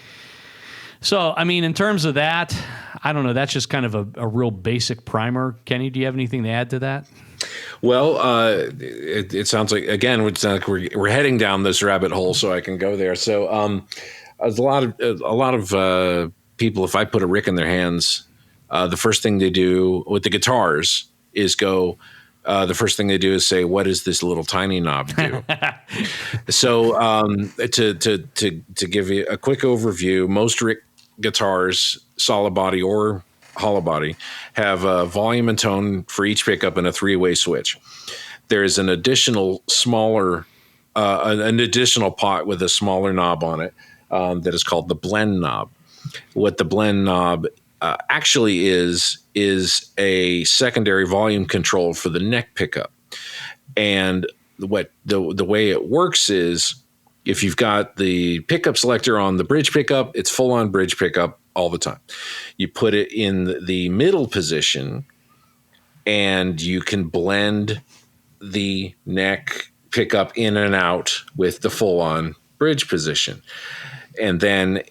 so in terms of that, I don't know. That's just kind of a real basic primer. Kenny, do you have anything to add to that? Well, it sounds like, again, it sounds like we're heading down this rabbit hole, so I can go there. So, a lot of people, if I put a Rick in their hands, the first thing they do with the guitars is go. The first thing they do is say, "What does this little tiny knob do?" So, to give you a quick overview, most Rick guitars, solid body or hollow body, have a volume and tone for each pickup and a 3-way switch. There is an additional smaller, an additional pot with a smaller knob on it that is called the blend knob. What the blend knob actually is a secondary volume control for the neck pickup. And what the way it works is, if you've got the pickup selector on the bridge pickup, it's full on bridge pickup all the time. You put it in the middle position and you can blend the neck pickup in and out with the full on bridge position. And then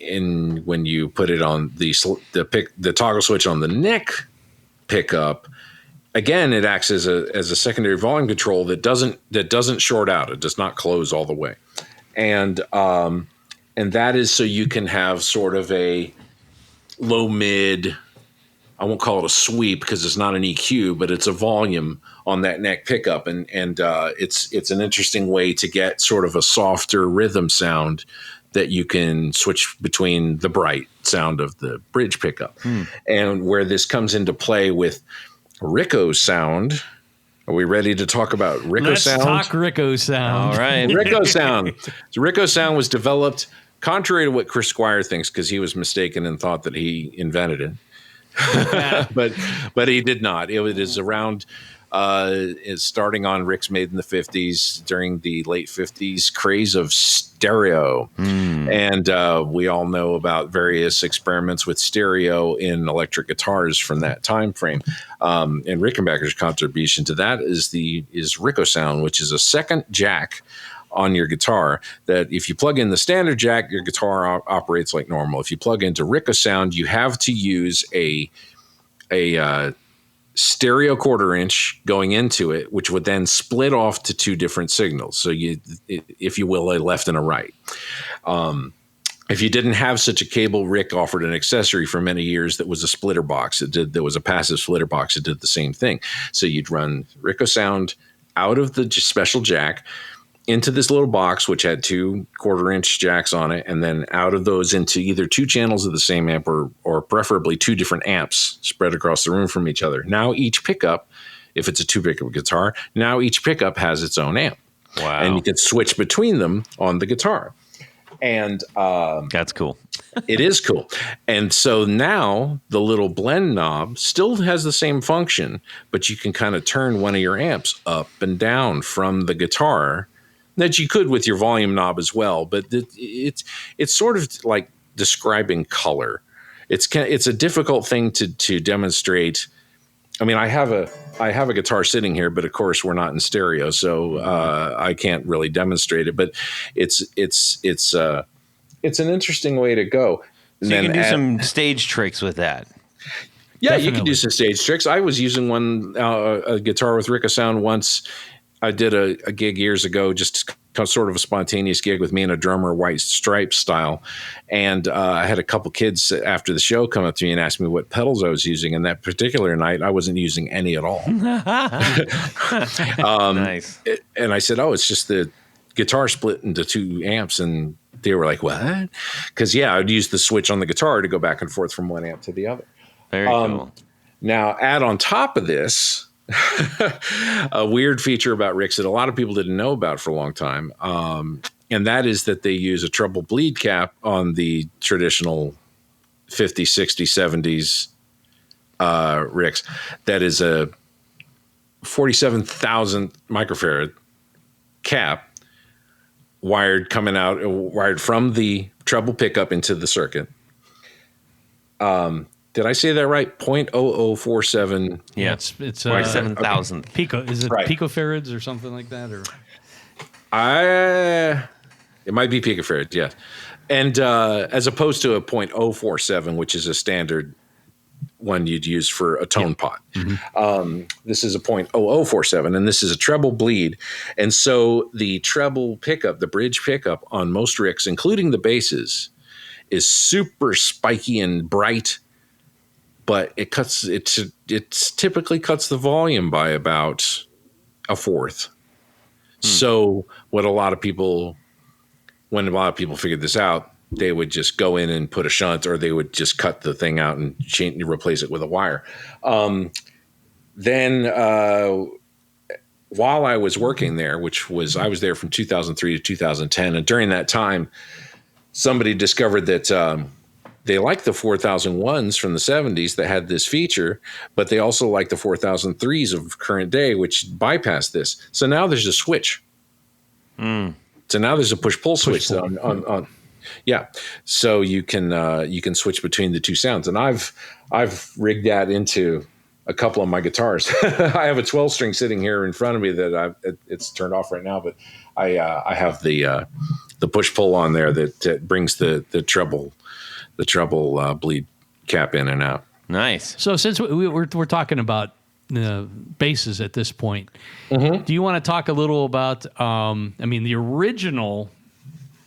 when you put it on the toggle switch on the neck pickup, again, it acts as a secondary volume control that doesn't short out. It does not close all the way. And that is so you can have sort of a low mid, I won't call it a sweep because it's not an EQ, but it's a volume on that neck pickup. And it's an interesting way to get sort of a softer rhythm sound that you can switch between the bright sound of the bridge pickup. And where this comes into play with Ricco sound. Are we ready to talk about Ricco sound? Let's talk Ricco sound. All right. Ricco sound. So Ricco sound was developed contrary to what Chris Squire thinks, because he was mistaken and thought that he invented it. but he did not. It is around is starting on Ricks made in the 50s during the late 50s craze of stereo. And we all know about various experiments with stereo in electric guitars from that time frame. And Rickenbacker's contribution to that is Ricco sound, which is a second jack on your guitar that if you plug in the standard jack, your guitar operates like normal. If you plug into Ricco sound, you have to use a stereo quarter-inch going into it, which would then split off to two different signals. So if you will, a left and a right. If you didn't have such a cable, Rick offered an accessory for many years that was a splitter box. There was a passive splitter box that did the same thing. So you'd run Ricco sound out of the special jack, into this little box, which had 2 1/4-inch jacks on it, and then out of those into either 2 channels of the same amp or preferably 2 different amps spread across the room from each other. Now each pickup, if it's a 2 pickup guitar, now each pickup has its own amp. Wow. And you can switch between them on the guitar. And that's cool. it is cool. And so now the little blend knob still has the same function, but you can kind of turn one of your amps up and down from the guitar that you could with your volume knob as well. But it's sort of like describing color. It's a difficult thing to demonstrate. I mean, I have a guitar sitting here, but of course we're not in stereo, so I can't really demonstrate it. But it's an interesting way to go. So you can do some stage tricks with that. Yeah, Definitely. you can do some stage tricks. I was using a guitar with Rickenbacker once. I did a gig years ago, just sort of a spontaneous gig with me and a drummer, White Stripes style. And I had a couple kids after the show come up to me and ask me what pedals I was using. And that particular night, I wasn't using any at all. Nice. And I said, it's just the guitar split into 2 amps. And they were like, what? Because, I'd use the switch on the guitar to go back and forth from one amp to the other. Very cool. Now, add on top of this, a weird feature about Ricks that a lot of people didn't know about for a long time. And that is that they use a treble bleed cap on the traditional 50s, 60s, 70s Ricks. That is a 47,000 microfarad cap wired from the treble pickup into the circuit. Did I say that right? 0.0047. Yeah, it's 7,000. Pico. Is it Right. picofarads or something like that? Or It might be picofarad, yes. And as opposed to a 0.047, which is a standard one you'd use for a tone pot. Mm-hmm. This is a 0.0047, and this is a treble bleed. And so the treble pickup, the bridge pickup on most Ricks, including the basses, is super spiky and bright. But it typically cuts the volume by about 1/4. So when a lot of people figured this out, they would just go in and put a shunt, or they would just cut the thing out and replace it with a wire. Then while I was working there, I was there from 2003 to 2010, and during that time, somebody discovered that they liked the 4001s from the 70s that had this feature, but they also like the 4003s of current day, which bypass this. So now there's a switch. So now there's a push-pull switch on. Yeah. So you can switch between the 2 sounds. And I've rigged that into a couple of my guitars. I have a 12-string sitting here in front of me that it's turned off right now, but I have the push-pull on there that brings the treble bleed cap in and out. Nice. so since we're talking about basses at this point, do you want to talk a little about? The original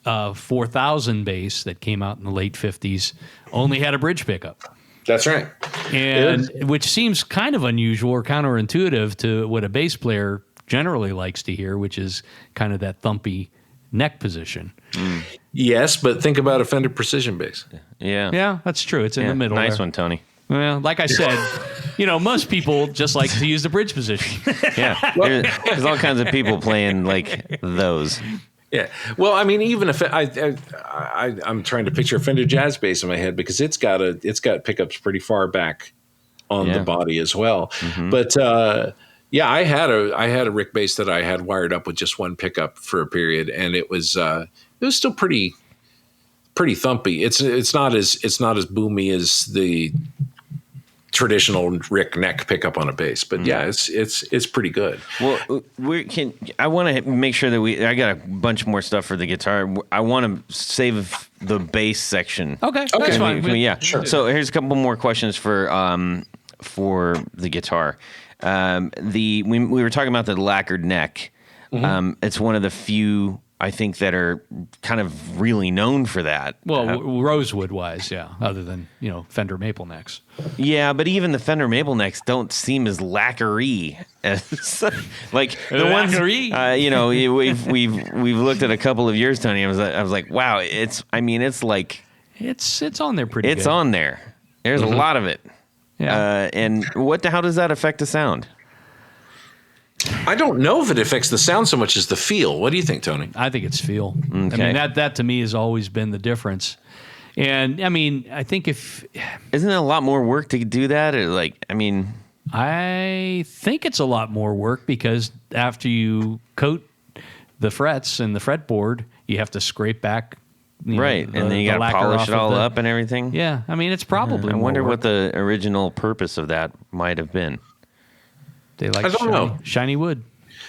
4000 bass that came out in the late 50s only had a bridge pickup. That's right. And which seems kind of unusual or counterintuitive to what a bass player generally likes to hear, which is kind of that thumpy neck position. Yes, but think about a Fender Precision bass. Yeah. Yeah, that's true. It's in the middle. Nice there. one, Tony. Well, like I said, most people just like to use the bridge position. Yeah. There's all kinds of people playing like those. Yeah. Well, even if I'm trying to picture a Fender Jazz bass in my head, because it's got pickups pretty far back on the body as well. Mm-hmm. But I had a Rick bass that I had wired up with just one pickup for a period, and it was still pretty thumpy. It's not as boomy as the traditional Rick neck pickup on a bass, but it's pretty good. Well, I want to make sure that I got a bunch more stuff for the guitar. I want to save the bass section. Okay, that's fine. Sure. So here's a couple more questions for the guitar. We were talking about the lacquered neck. Mm-hmm. It's one of the few I think that are kind of really known for that. Well, rosewood wise, yeah. Other than Fender maple necks. Yeah, but even the Fender maple necks don't seem as lacquery as like the ones. We've looked at a couple of yours, Tony. I was like, wow, it's like it's on there pretty good. It's on there. There's a lot of it. Yeah. And how does that affect the sound? I don't know if it affects the sound so much as the feel. What do you think, Tony? I think it's feel. Okay. I mean, that to me has always been the difference. And I mean, I think isn't it a lot more work to do that? Or I think it's a lot more work because after you coat the frets and the fretboard, you have to scrape back. Right, and then you got to polish it all up and everything. Yeah, I mean, it's probably. I wonder what the original purpose of that might have been. They like I don't know. Shiny wood.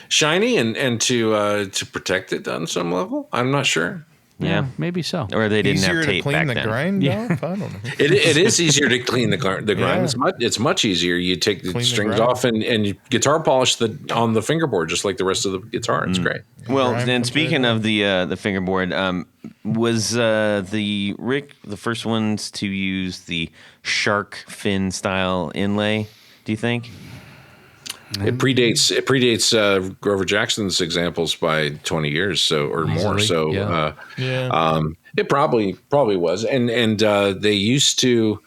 Shiny and to protect it on some level. I'm not sure. Yeah, maybe so. Or they didn't Easier have tape to clean back the then. grind off? I don't know. It is easier to clean the grind. Yeah. It's much easier. You take the Clean the strings grind. off and you guitar polish on the fingerboard just like the rest of the guitar. It's great. Well, Grind then comes speaking right of the fingerboard, was the Rick the first ones to use the shark fin style inlay? Do you think? It predates Grover Jackson's examples by 20 years or more. Easily, So yeah. it probably was. And they used to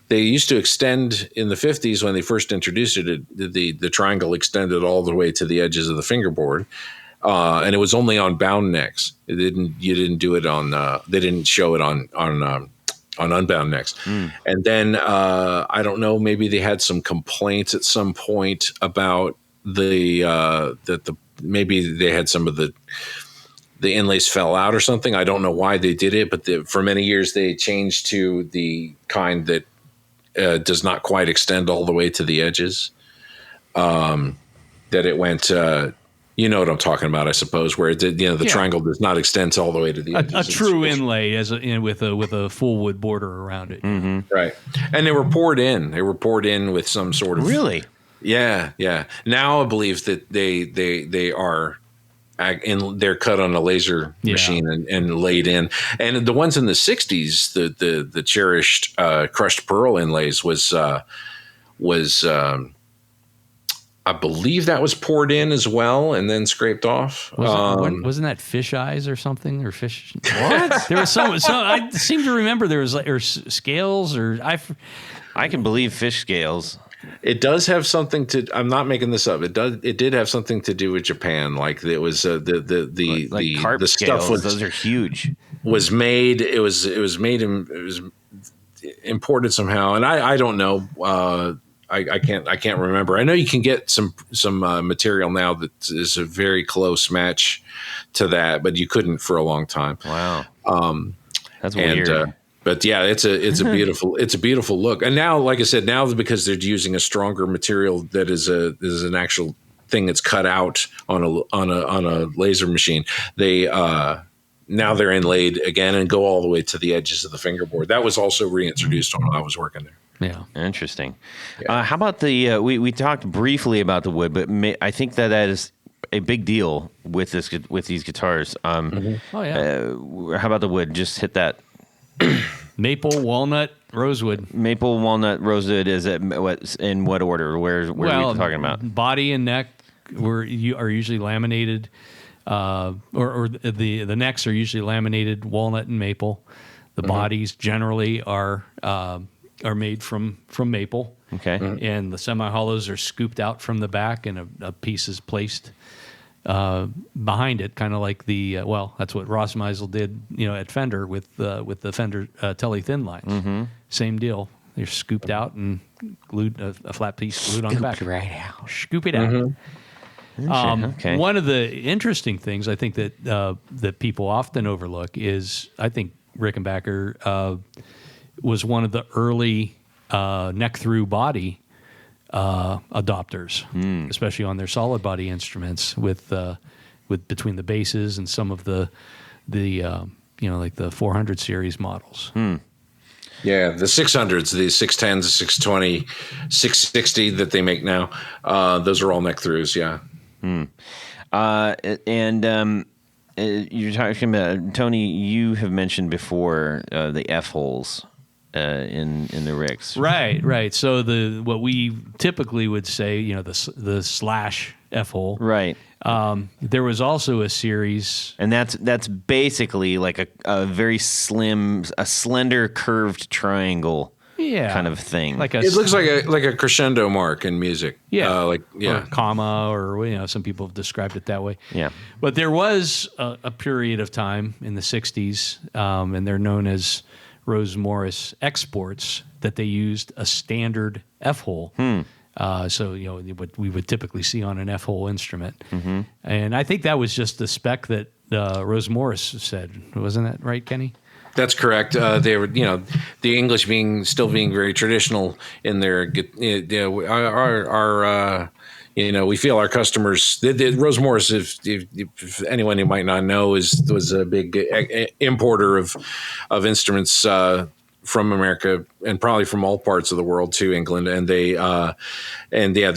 extend in the 50s when they first introduced it. The triangle extended all the way to the edges of the fingerboard. And it was only on bound necks. You didn't do it on. They didn't show it on unbound necks. And then I don't know. Maybe they had some complaints at some point about maybe they had some of the inlays fell out or something. I don't know why they did it, but for many years they changed to the kind that does not quite extend all the way to the edges. That it went. You know what I'm talking about, I suppose, where the triangle does not extend all the way to the edges. A true inlay with a full wood border around it. Mm-hmm. Right. And they were poured in. They were poured in with some sort of Really? Yeah. Now I believe that they are they're cut on a laser machine and laid in. And the ones in the 60s, the cherished crushed pearl inlays was I believe that was poured in as well and then scraped off. Wasn't that fish eyes or something or fish? What? There was some. I seem to remember there was scales or I can believe fish scales. It does have something to. I'm not making this up. It did have something to do with Japan. Like it was the carp the scales. stuff Those are huge. Was made. It was imported somehow, and I don't know. I can't remember. I know you can get some material now that is a very close match to that, but you couldn't for a long time. Wow, that's weird. But yeah, it's a beautiful look. And now, like I said, now because they're using a stronger material that is an actual thing that's cut out on a laser machine, now they're inlaid again and go all the way to the edges of the fingerboard. That was also reintroduced when I was working there. Yeah, interesting. Yeah. How about the? We talked briefly about the wood, but I think that is a big deal with these guitars. Oh yeah. How about the wood? Just hit that. Maple, walnut, rosewood. Maple, walnut, rosewood is in what order? Where are we talking about? Body and neck are usually laminated, or the necks are usually laminated walnut and maple. The bodies generally are made from maple. Okay. And the semi-hollows are scooped out from the back, and a piece is placed behind it, kind of like that's what Ross Meisel did, at Fender with the Fender Tele thin lines. Mm-hmm. Same deal. They're scooped out and glued a flat piece glued on the back. Right out. Scoop it out. Okay. One of the interesting things I think that people often overlook is I think Rickenbacker was one of the early neck through body adopters, especially on their solid body instruments with between the basses and some of the like the 400 series models. Yeah, the 600s, the 610s, the 620, 660 that they make now, those are all neck throughs. Yeah. you're talking about, Tony, you have mentioned before the F holes in the Ricks. Right. So what we typically would say, the slash F hole. Right. There was also a series, And that's basically like a very slender curved triangle kind of thing. It looks like a crescendo mark in music. or comma, or some people have described it that way. Yeah. But there was a period of time in the 60s, and they're known as Rose Morris exports, that they used a standard F-hole. So, what we would typically see on an F-hole instrument. Mm-hmm. And I think that was just the spec that Rose Morris said. Wasn't that right, Kenny? That's correct. They were, the English still being very traditional in their, we feel our customers. Rose Morris, if anyone who might not know, was a big importer of instruments from America and probably from all parts of the world to England, and they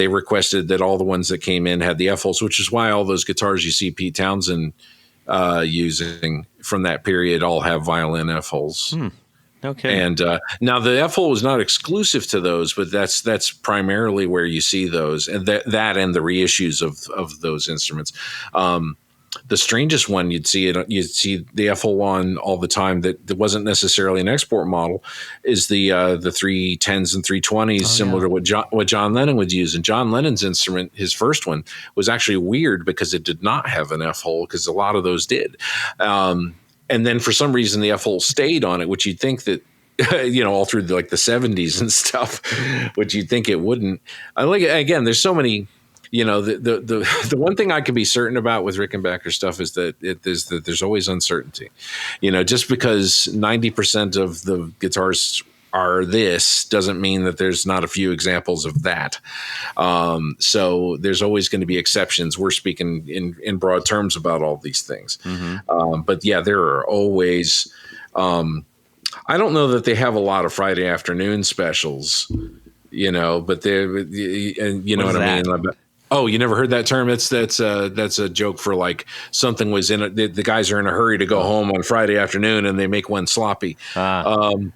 requested that all the ones that came in had the F holes, which is why all those guitars you see Pete Townsend using from that period all have violin F holes. Okay. And now the F hole is not exclusive to those, but that's primarily where you see those, and that and the reissues of those instruments. The strangest one you'd see the F hole on all the time that wasn't necessarily an export model is the 310s and 320s, similar to what John Lennon would use. And John Lennon's instrument, his first one, was actually weird because it did not have an F hole, because a lot of those did. And then for some reason the F hole stayed on it, which you'd think that all through the 70s and stuff, which you'd think it wouldn't. Again, there's so many. The one thing I can be certain about with Rickenbacker stuff is that there's always uncertainty. Just because 90% of the guitars are this doesn't mean that there's not a few examples of that. So there's always going to be exceptions. We're speaking in broad terms about all these things. Mm-hmm. But yeah, there are always, I don't know that they have a lot of Friday afternoon specials, but you know what I mean? Oh, you never heard that term? That's a joke for something was in it. The guys are in a hurry to go home on Friday afternoon, and they make one sloppy because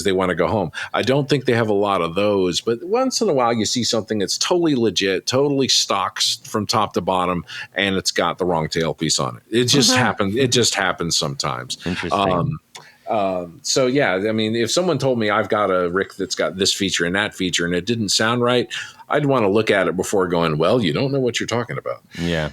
they want to go home. I don't think they have a lot of those, but once in a while you see something that's totally legit, totally stocks from top to bottom, and it's got the wrong tailpiece on it. It just happens. It just happens sometimes. Interesting. So yeah, I mean, if someone told me I've got a Rick that's got this feature and that feature and it didn't sound right, I'd want to look at it before going, well, you don't know what you're talking about. Yeah.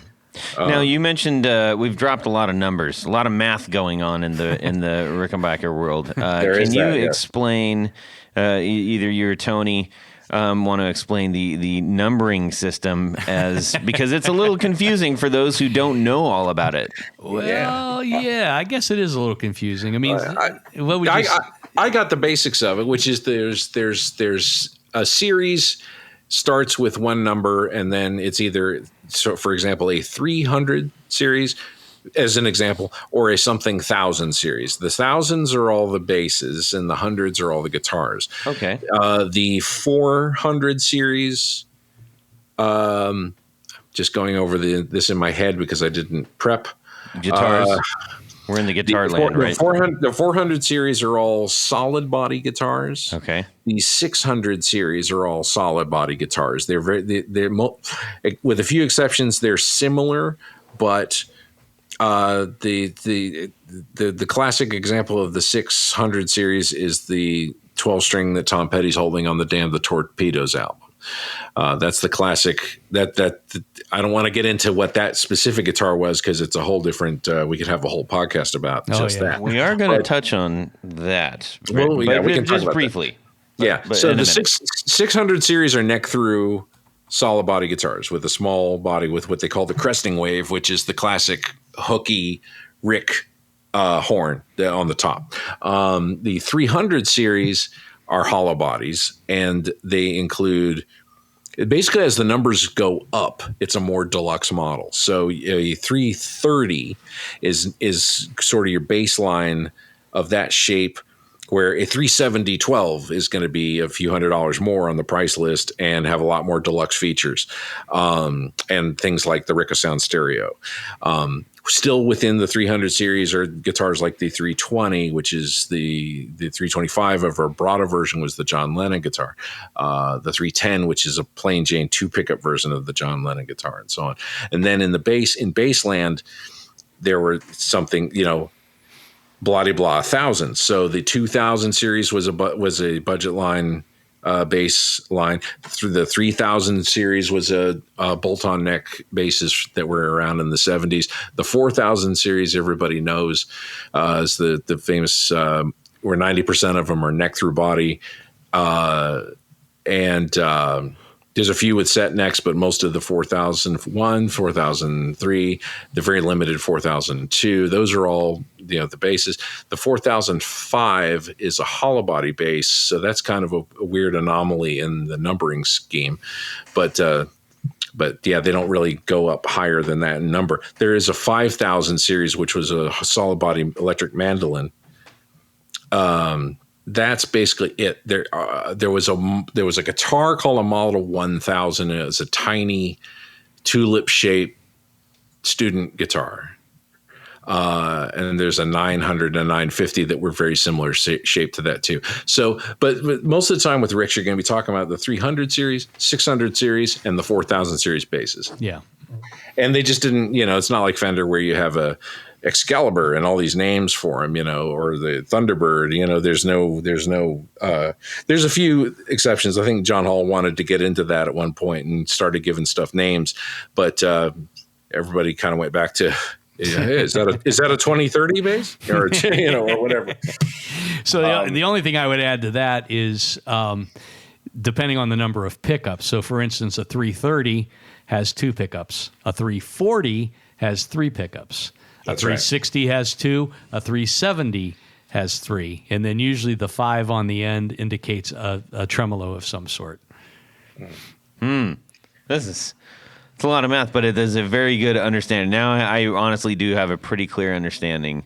Now you mentioned we've dropped a lot of numbers, a lot of math going on in the Rickenbacker world. Can you explain, either you or Tony, want to explain the numbering system because it's a little confusing for those who don't know all about it. Well, yeah, I guess it is a little confusing. I mean, what would you I got the basics of it, which is there's a series starts with one number, and then it's either, so for example, a 300 series as an example, or a something thousand series. The thousands are all the basses and the hundreds are all the guitars. Okay. The 400 series, just going over this in my head because I didn't prep. Guitars. We're in the guitar land, right? The 400 series are all solid body guitars. Okay. The 600 series are all solid body guitars. They're with a few exceptions, they're similar, but the classic example of the 600 series is the 12 string that Tom Petty's holding on the Damn the Torpedoes album. That's the classic. That I don't want to get into what that specific guitar was because it's a whole different. We could have a whole podcast about that. We are going to touch on that. Well, we can just talk briefly. Yeah. So the 600 series are neck through solid body guitars with a small body with what they call the cresting wave, which is the classic hooky Rick horn on the top. The 300 series are hollow bodies, and they include, basically as the numbers go up, it's a more deluxe model. So a 330 is sort of your baseline of that shape, where a 370 12 is going to be a few $100s more on the price list and have a lot more deluxe features, and things like the Rickenbacker stereo. Still within the 300 series are guitars like the 320, which is the 325 of our broader version was the John Lennon guitar. The 310, which is a plain Jane 2 pickup version of the John Lennon guitar, and so on. And then in bassland, there were something, blah de blah 1,000. So the 2000 series was a budget line bass line. Through the 3000 series was a bolt-on neck basses that were around in the 70s. The 4000 series, everybody knows, is the famous where 90% of them are neck through body, and there's a few with set necks, but most of the 4001, 4003, the very limited 4002, those are all the basses. The 4005 is a hollow body bass, so that's kind of a weird anomaly in the numbering scheme. But yeah, they don't really go up higher than that in number. There is a 5000 series, which was a solid body electric mandolin. That's basically it. There was a guitar called a Model 1000. And it was a tiny tulip shaped student guitar. And there's a 900 and a 950 that were very similar shape to that too. So, but most of the time with Ricks, you're going to be talking about the 300 series, 600 series, and the 4000 series basses. Yeah. And they just didn't, it's not like Fender where you have a Excalibur and all these names for them, or the Thunderbird. There's a few exceptions. I think John Hall wanted to get into that at one point and started giving stuff names, but everybody kind of went back to, hey, is that a 2030 bass or or whatever. So the only thing I would add to that is depending on the number of pickups. So for instance, a 330 has 2 pickups, a 340 has 3 pickups. That's a 360 has 2, a 370 has 3, and then usually the 5 on the end indicates a tremolo of some sort. It's a lot of math, but it is a very good understanding. Now I honestly do have a pretty clear understanding,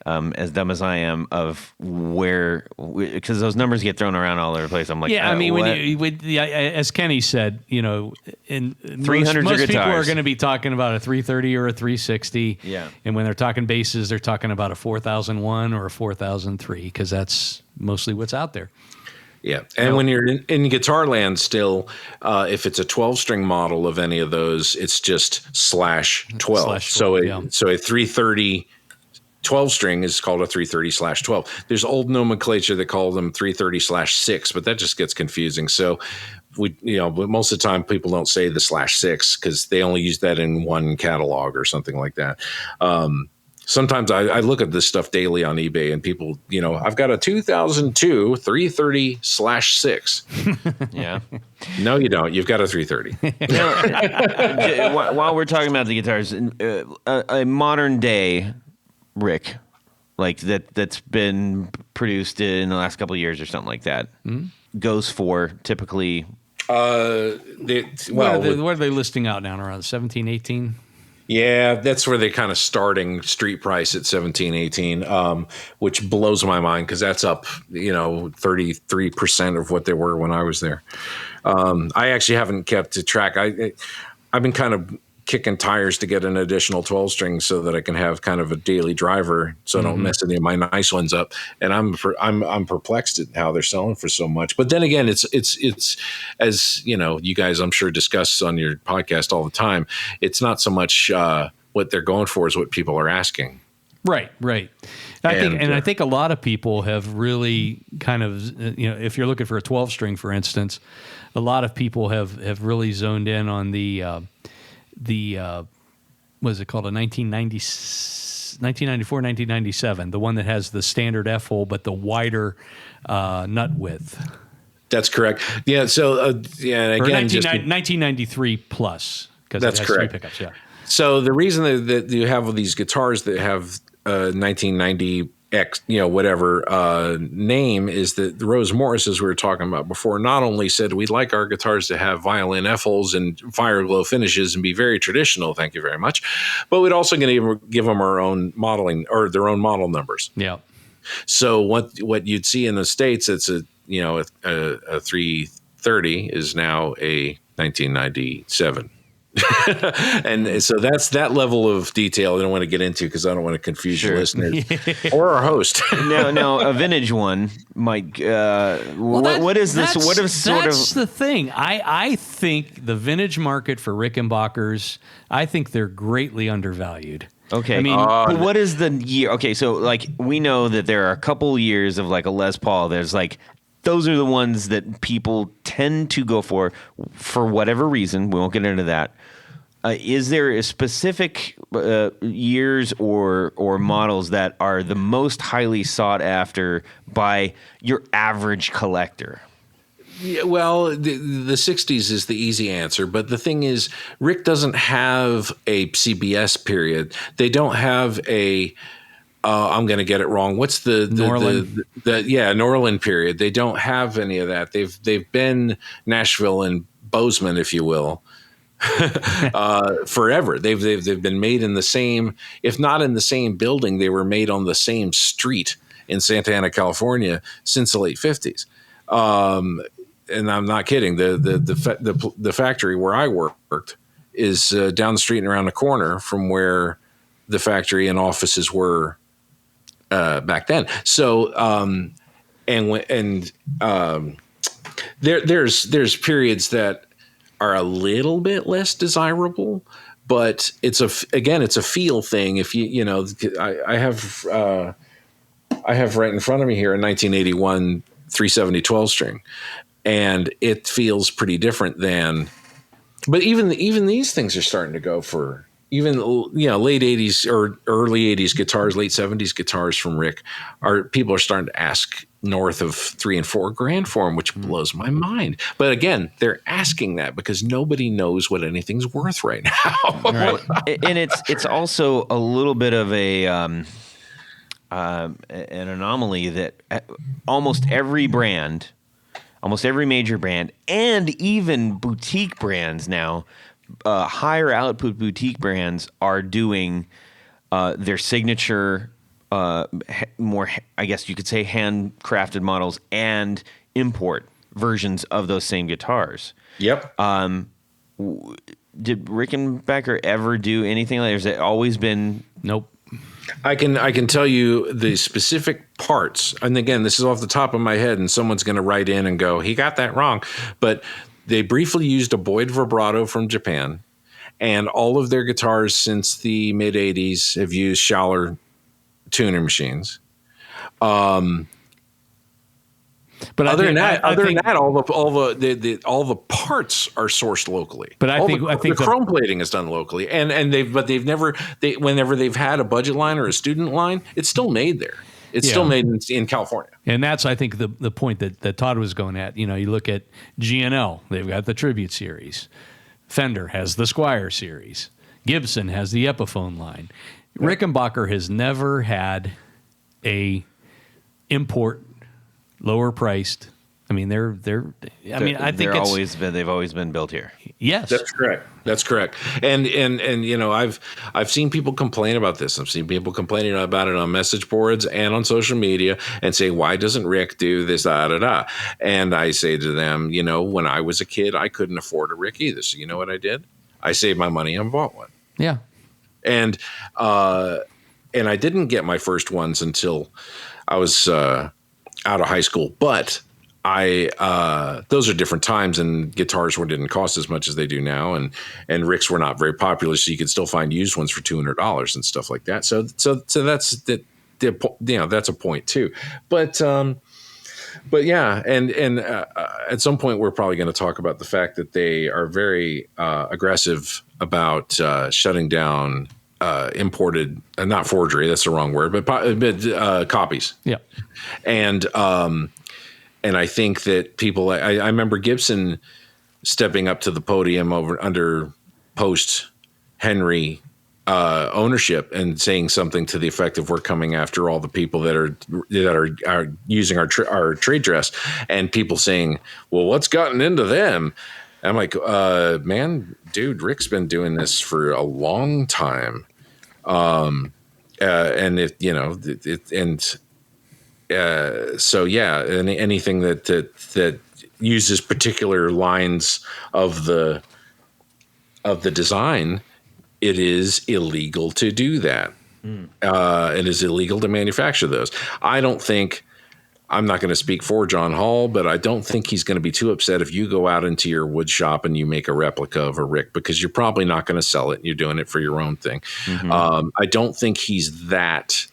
as dumb as I am, of where, because those numbers get thrown around all over the place. I'm like, yeah, I mean, as Kenny said, and 300s most are people are guitars. going to be talking about a 330 or a 360. Yeah. And when they're talking basses, they're talking about a 4001 or a 4003 because that's mostly what's out there. Yeah, and when you're in guitar land still, if it's a 12-string model of any of those, it's just /12. So a 330 12-string is called a 330/12. There's old nomenclature that call them 330/6, but that just gets confusing. So but most of the time people don't say the /6 because they only use that in one catalog or something like that. Sometimes I look at this stuff daily on eBay and people, I've got a 2002 330/6. Yeah. No, you don't. You've got a 330. While we're talking about the guitars, a modern day Rick, like that's been produced in the last couple of years or something like that, goes for typically. What are they listing out now? Around 17, 18? Yeah, that's where they're kind of starting street price at 17, 18, which blows my mind because that's up, 33% of what they were when I was there. I actually haven't kept track. I've been kind of kicking tires to get an additional 12 string so that I can have kind of a daily driver so I don't mess any of my nice ones up. And I'm perplexed at how they're selling for so much. But then again, it's as you guys I'm sure discuss on your podcast all the time. It's not so much what they're going for is what people are asking. Right. I think a lot of people have really kind of, if you're looking for a 12 string, for instance, a lot of people have really zoned in on the what is it called, a 1994, 1997, the one that has the standard F hole but the wider nut width. That's correct. Yeah. So again, 1993 plus because that's it has correct. 3 pickups. Yeah. So the reason that you have these guitars that have 1990 X, whatever name is that Rose Morris, as we were talking about before, not only said we'd like our guitars to have violin F-holes and fire glow finishes and be very traditional, thank you very much, but we'd also going to give them our own modeling or their own model numbers. Yeah. So what you'd see in the States, it's a 330 is now a 1997. And so that's that level of detail I don't want to get into because I don't want to confuse your listeners or our host. Now, a vintage one might. What is this? What is sort of? That's the thing. I think the vintage market for Rickenbackers, I think they're greatly undervalued. Okay. I mean, but what is the year? Okay, so like we know that there are a couple years of like a Les Paul. There's like those are the ones that people tend to go for whatever reason. We won't get into that. Is there a specific years or models that are the most highly sought after by your average collector? Yeah, well, the 60s is the easy answer, but the thing is, Rick doesn't have a CBS period. They don't have a. I'm going to get it wrong. What's the Norland period? They don't have any of that. They've been Nashville and Bozeman, if you will, forever. They've been made in the same, if not in the same building, they were made on the same street in Santa Ana, California, since the late 50s. And I'm not kidding. The factory where I worked is down the street and around the corner from where the factory and offices were back then. So there's periods that are a little bit less desirable, but it's a feel thing. If I have right in front of me here a 1981 370 12 string. And it feels pretty different than, but even these things are starting to go for even late 80s or early 80s guitars, late 70s guitars from Rick. People are starting to ask north of $3,000 and $4,000 for them, which blows my mind. But again, they're asking that because nobody knows what anything's worth right now. Right. And it's also a little bit of an anomaly that almost every major brand, and even boutique brands now, higher output boutique brands are doing their signature, more, I guess you could say, handcrafted models and import versions of those same guitars. Yep. Did Rickenbacker ever do anything like that? Or has it always been? Nope. I can tell you the specific parts, and again, this is off the top of my head, and someone's going to write in and go, "He got that wrong." But they briefly used a Boyd vibrato from Japan, and all of their guitars since the mid '80s have used Schaller tuner machines. But other than that, all the parts are sourced locally. But I think the chrome plating is done locally, whenever they've had a budget line or a student line, it's still made there. It's still made in California. And that's, I think, the point that Todd was going at. You look at G&L, they've got the Tribute series. Fender has the Squier series. Gibson has the Epiphone line. Rickenbacker has never had a import, lower priced. I mean, they've always been built here. Yes, that's correct. And I've seen people complain about this. I've seen people complaining about it on message boards and on social media and say, "Why doesn't Rick do this?" Da. And I say to them, when I was a kid, I couldn't afford a Rick either. So you know what I did? I saved my money and bought one. Yeah. And I didn't get my first ones until I was out of high school, but those are different times, and guitars didn't cost as much as they do now, and Ricks were not very popular, so you could still find used ones for $200 and stuff like that. So that's that's a point too. But yeah, and at some point we're probably going to talk about the fact that they are very aggressive about shutting down imported, not forgery, that's the wrong word, but copies. Yeah, and I think that people, I remember Gibson stepping up to the podium under post Henry ownership and saying something to the effect of, "We're coming after all the people that are using our trade dress," and people saying, "Well, what's gotten into them?" And I'm like, man, dude, Rick's been doing this for a long time, so yeah, anything that uses particular lines of the of the design, it is illegal to do that. It is illegal to manufacture those. I'm not going to speak for John Hall, but I don't think he's going to be too upset if you go out into your wood shop and you make a replica of a Rick, because you're probably not going to sell it. You're doing it for your own thing. I don't think he's that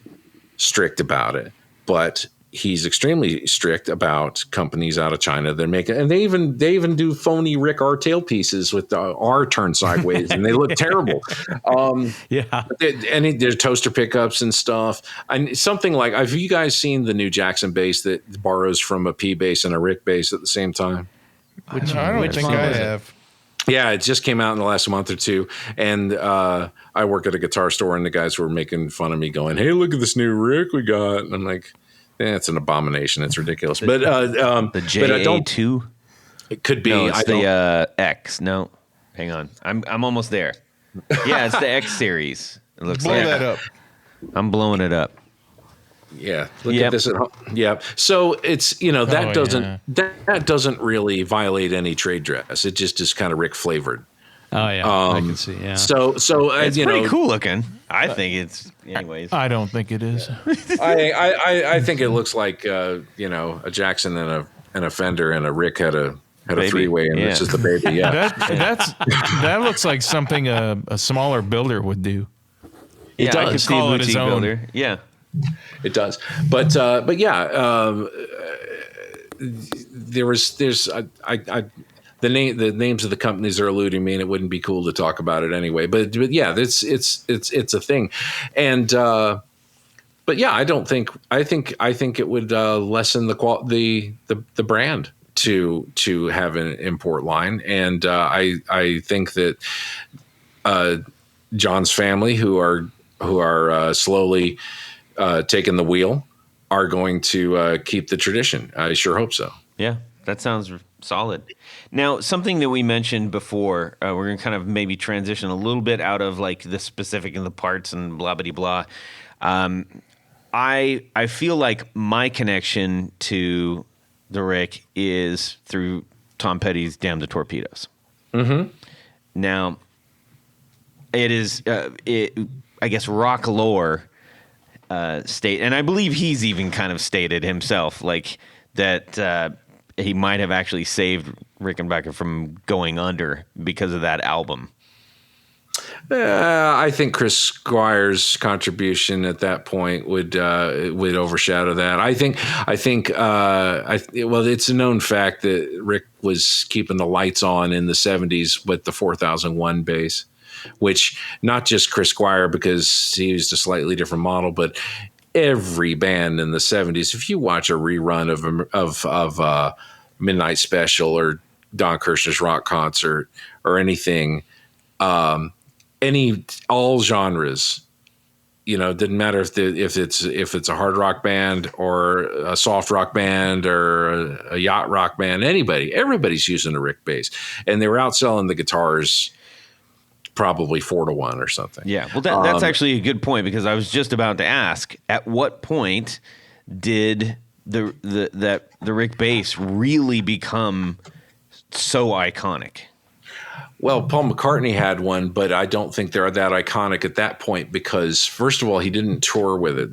strict about it, but he's extremely strict about companies out of China that make it, and they even do phony Rick R tailpieces with the R turned sideways, and they look terrible. And there's toaster pickups and stuff, and something like, have you guys seen the new Jackson bass that borrows from a P bass and a Rick bass at the same time? I don't think I have. Yeah, it just came out in the last month or two, and I work at a guitar store, and the guys were making fun of me, going, "Hey, look at this new Rick we got," and I'm like, it's an abomination. It's ridiculous. But the JA2? It could be. No, it's the X. No, hang on. I'm almost there. Yeah, it's the X series. It looks Blow like that up. I'm blowing it up. Yeah, look at this at home. Yeah, so it's that doesn't really violate any trade dress. It just is kind of Rick flavored. Oh yeah, I can see. Yeah. So it's pretty cool looking. I think it's, anyways. I don't think it is. I think it looks like a Jackson and a Fender and a Rick had a three-way, and this is the baby. Yeah, that looks like something a smaller builder would do. It does. I could see a boutique builder. Yeah, it does. But yeah, the names of the companies are eluding me, and it wouldn't be cool to talk about it anyway. But yeah, it's a thing, and but yeah, I think it would lessen the brand to have an import line, and I think that John's family, who are slowly taking the wheel, are going to keep the tradition. I sure hope so. Yeah, that sounds solid. Now, something that we mentioned before, we're going to kind of maybe transition a little bit out of like the specific and the parts and blah, blah, blah. I feel like my connection to the Rick is through Tom Petty's Damn the Torpedoes. Mm-hmm. Now, it is, I guess, rock lore state, and I believe he's even kind of stated himself, like that he might have actually saved Rickenbacker from going under because of that album. I think Chris Squire's contribution at that point would overshadow that. Well, it's a known fact that Rick was keeping the lights on in the 70s with the 4001 bass, which not just Chris Squire, because he used a slightly different model, but every band in the 70s. If you watch a rerun of Midnight Special or Don Kirshner's Rock Concert or anything, all genres, didn't matter if it's a hard rock band or a soft rock band or a yacht rock band, everybody's using a Rick bass, and they were outselling the guitars probably 4-1 or something. Yeah, well, that's actually a good point, because I was just about to ask, at what point did the Rick bass really become so iconic? Well, Paul McCartney had one, but I don't think they're that iconic at that point, because first of all, he didn't tour with it.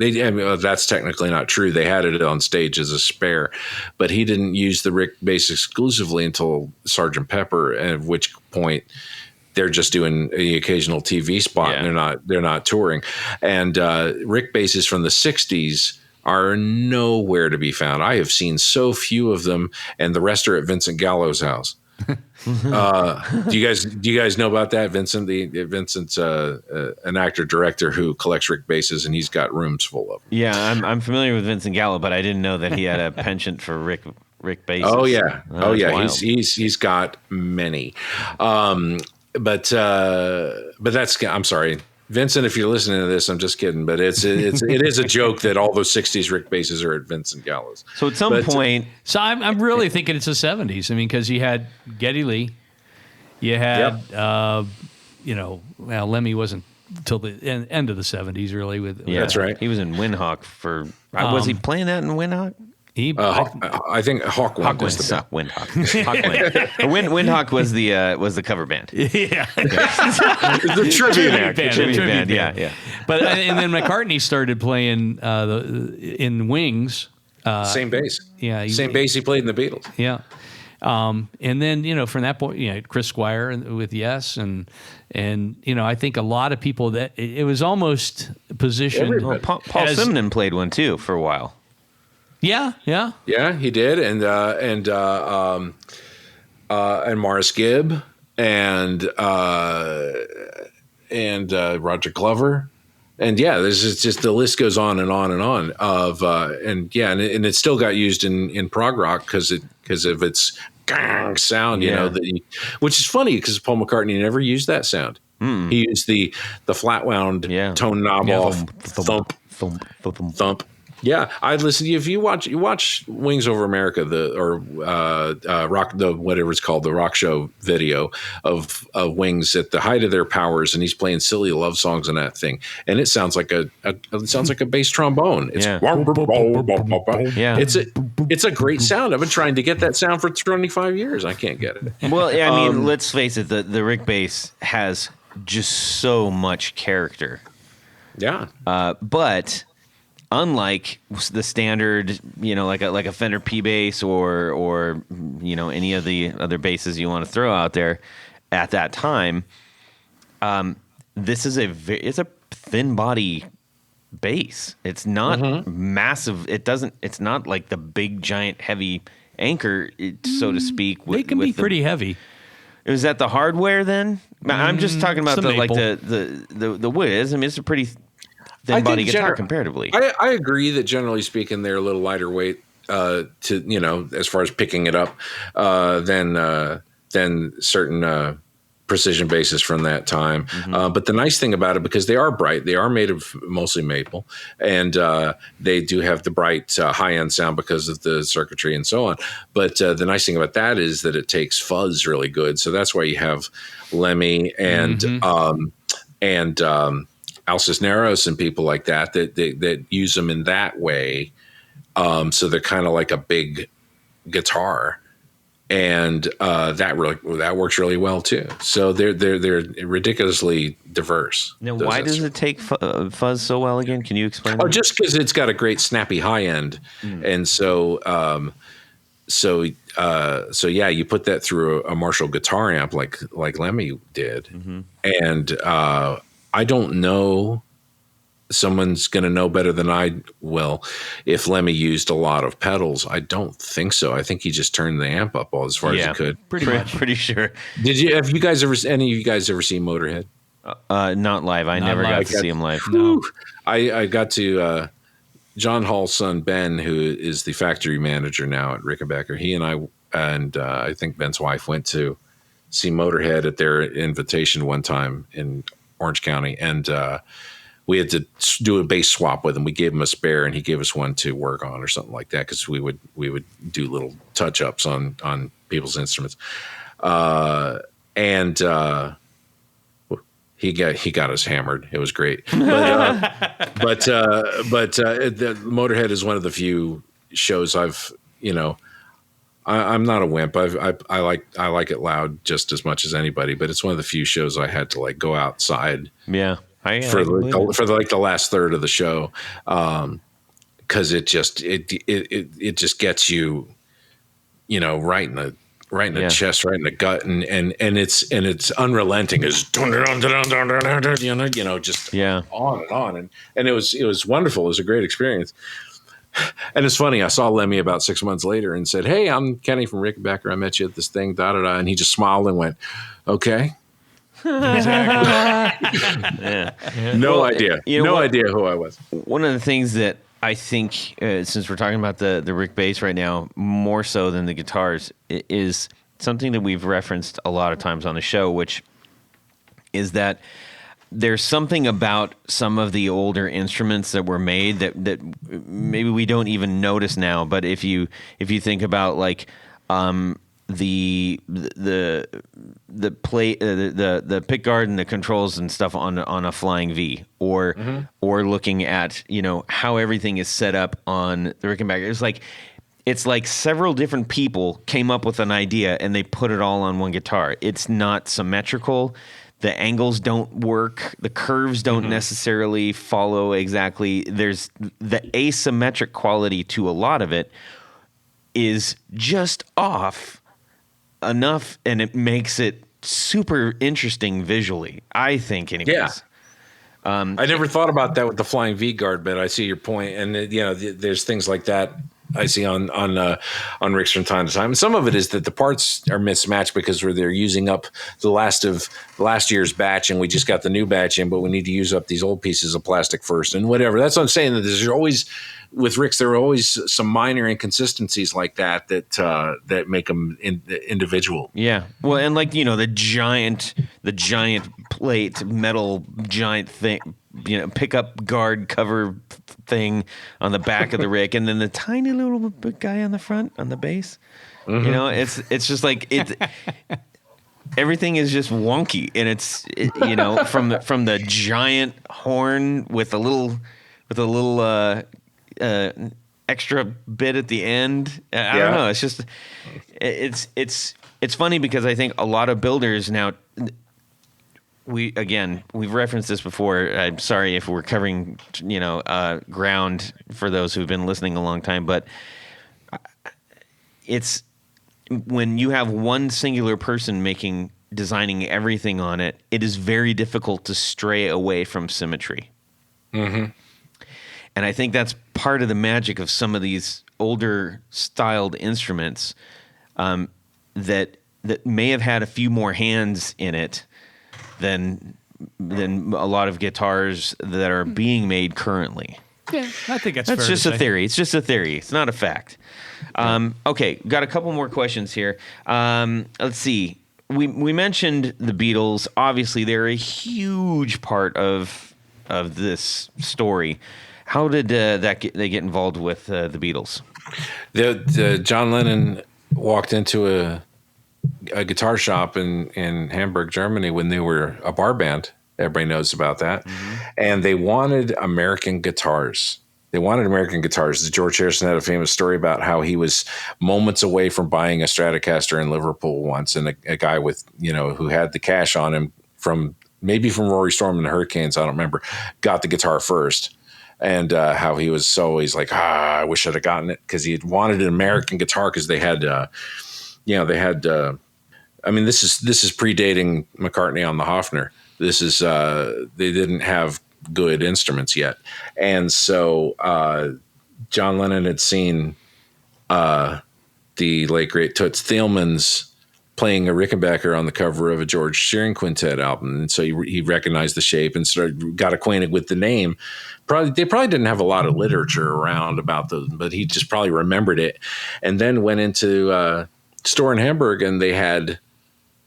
That's technically not true. They had it on stage as a spare, but he didn't use the Rick bass exclusively until Sgt. Pepper, at which point they're just doing the occasional TV spot, and they're not touring. And Rick basses from the 60s are nowhere to be found. I have seen so few of them, and the rest are at Vincent Gallo's house. Do you guys know about that? Vincent's an actor director who collects Rick basses, and he's got rooms full of them. Yeah, I'm familiar with Vincent Gallo, but I didn't know that he had a penchant for Rick basses. Oh yeah, wild. He's got many. But that's, I'm sorry, Vincent, if you're listening to this, I'm just kidding, but it is a joke that all those 60s Rick basses are at Vincent Gallo's. So at some point, so I'm really thinking it's the 70s. I mean, because you had Geddy Lee, you had Lemmy wasn't till the end of the 70s, really. That's right. He was in Windhawk for. Was he playing that in Windhawk? I think Hawkwind was the Windhawk. Hawkwind. Windhawk was the cover band. Yeah. the tribute band. Yeah. But and then McCartney started playing in Wings. Same bass. Yeah. Same bass he played in the Beatles. Yeah. And then, from that point, Chris Squire with Yes. And I think a lot of people that it was almost positioned. Well, Paul Simonon played one too for a while. Yeah. Yeah, he did. And Morris Gibb and Roger Glover. And there's just the list goes on and on and on of and it still got used in prog rock because of its sound, which is funny because Paul McCartney never used that sound. He used the flat wound tone knob off thump. Yeah, I'd listen to you if you watch Wings Over America, rock, whatever it's called, the rock show video of Wings at the height of their powers, and he's playing silly love songs in that thing, and it sounds like a bass trombone. It's it's a great sound. I've been trying to get that sound for 25 years. I can't get it. Well, I mean, let's face it, the Rick bass has just so much character. Yeah, but unlike the standard, like a Fender P bass or any of the other basses you want to throw out there at that time, this is it's a thin body bass. It's not massive. It's not like the big giant heavy anchor, so to speak. They can be pretty heavy. Is that the hardware then? I'm just talking about the wood. I mean, it's a pretty thin body guitar comparatively. I agree that generally speaking, they're a little lighter weight as far as picking it up than certain precision basses from that time. But the nice thing about it, because they are bright, they are made of mostly maple, and they do have the bright high-end sound because of the circuitry and so on. But the nice thing about that is that it takes fuzz really good. So that's why you have Lemmy and Al Cisneros and people like that use them in that way. So they're kind of like a big guitar, and that works really well too. So they're ridiculously diverse. Now, why does it take fuzz so well again? Can you explain? Oh, just because it's got a great snappy high end, and so you put that through a Marshall guitar amp like Lemmy did, and I don't know. Someone's going to know better than I will if Lemmy used a lot of pedals. I don't think so. I think he just turned the amp up as far as he could. Pretty sure. Have you guys any of you guys ever seen Motorhead? Not live. I never got to see him live. No. I got to John Hall's son Ben, who is the factory manager now at Rickenbacker. He and I think Ben's wife went to see Motorhead at their invitation one time in Orange County, and we had to do a bass swap with him. We gave him a spare, and he gave us one to work on or something like that, because we would do little touch ups on people's instruments. He got us hammered. It was great. But the Motorhead is one of the few shows I've I'm not a wimp. I like it loud just as much as anybody, but it's one of the few shows I had to go outside. Yeah. For the last third of the show, because it just gets you, right in the chest, right in the gut, and it's unrelenting. It's just on and on, and it was wonderful. It was a great experience. And it's funny, I saw Lemmy about 6 months later and said, "Hey, I'm Kenny from Rickenbacker. I met you at this thing, da da da," and he just smiled and went, "Okay." Exactly. No idea who I was. One of the things that I think, since we're talking about the Rick bass right now, more so than the guitars, is something that we've referenced a lot of times on the show, which is that there's something about some of the older instruments that were made that maybe we don't even notice now. But if you think about the plate, the pick guard and the controls and stuff on a Flying V, or looking at how everything is set up on the Rickenbacker, it's like it's like several different people came up with an idea and they put it all on one guitar. It's not symmetrical. The angles don't work. The curves don't necessarily follow exactly. There's the asymmetric quality to a lot of it is just off enough, and it makes it super interesting visually, I think, anyways. Yeah. I never thought about that with the flying V guard, but I see your point. And there's things like that I see on rigs from time to time. And some of it is that the parts are mismatched because they're using up the last of last year's batch, and we just got the new batch in, but we need to use up these old pieces of plastic first, and whatever. That's what I'm saying. That there's always with rigs, there are always some minor inconsistencies like that make them individual. Yeah. Well, and like the giant plate metal giant thing, pickup guard cover thing on the back of the rig, and then the tiny little guy on the front on the bass. It's just like everything is just wonky, and it's from the giant horn with a little extra bit at the end. I don't know. It's just it's funny because I think a lot of builders now. We've referenced this before. I'm sorry if we're covering, ground for those who've been listening a long time, but it's when you have one singular person designing everything on it, it is very difficult to stray away from symmetry. Mm-hmm. And I think that's part of the magic of some of these older styled instruments that may have had a few more hands in it than a lot of guitars that are being made currently. Yeah, I think that's just a theory. It's just a theory. It's not a fact. Okay, got a couple more questions here. Let's see. We mentioned the Beatles. Obviously, they're a huge part of this story. How did they get involved with the Beatles? The John Lennon walked into a guitar shop in Hamburg, Germany, when they were a bar band. Everybody knows about that. Mm-hmm. And they wanted American guitars. George Harrison had a famous story about how he was moments away from buying a Stratocaster in Liverpool once, and a guy with, who had the cash on him from Rory Storm and the Hurricanes, I don't remember, got the guitar first. And how he was always like, I wish I'd have gotten it, because he had wanted an American guitar, because they had this is predating McCartney on the Hofner. This is they didn't have good instruments yet, and so John Lennon had seen the late great Toots Thielman's playing a Rickenbacker on the cover of a George Shearing Quintet album, and so he recognized the shape and got acquainted with the name. They probably didn't have a lot of literature around about them, but he just probably remembered it, and then went into a store in Hamburg, and they had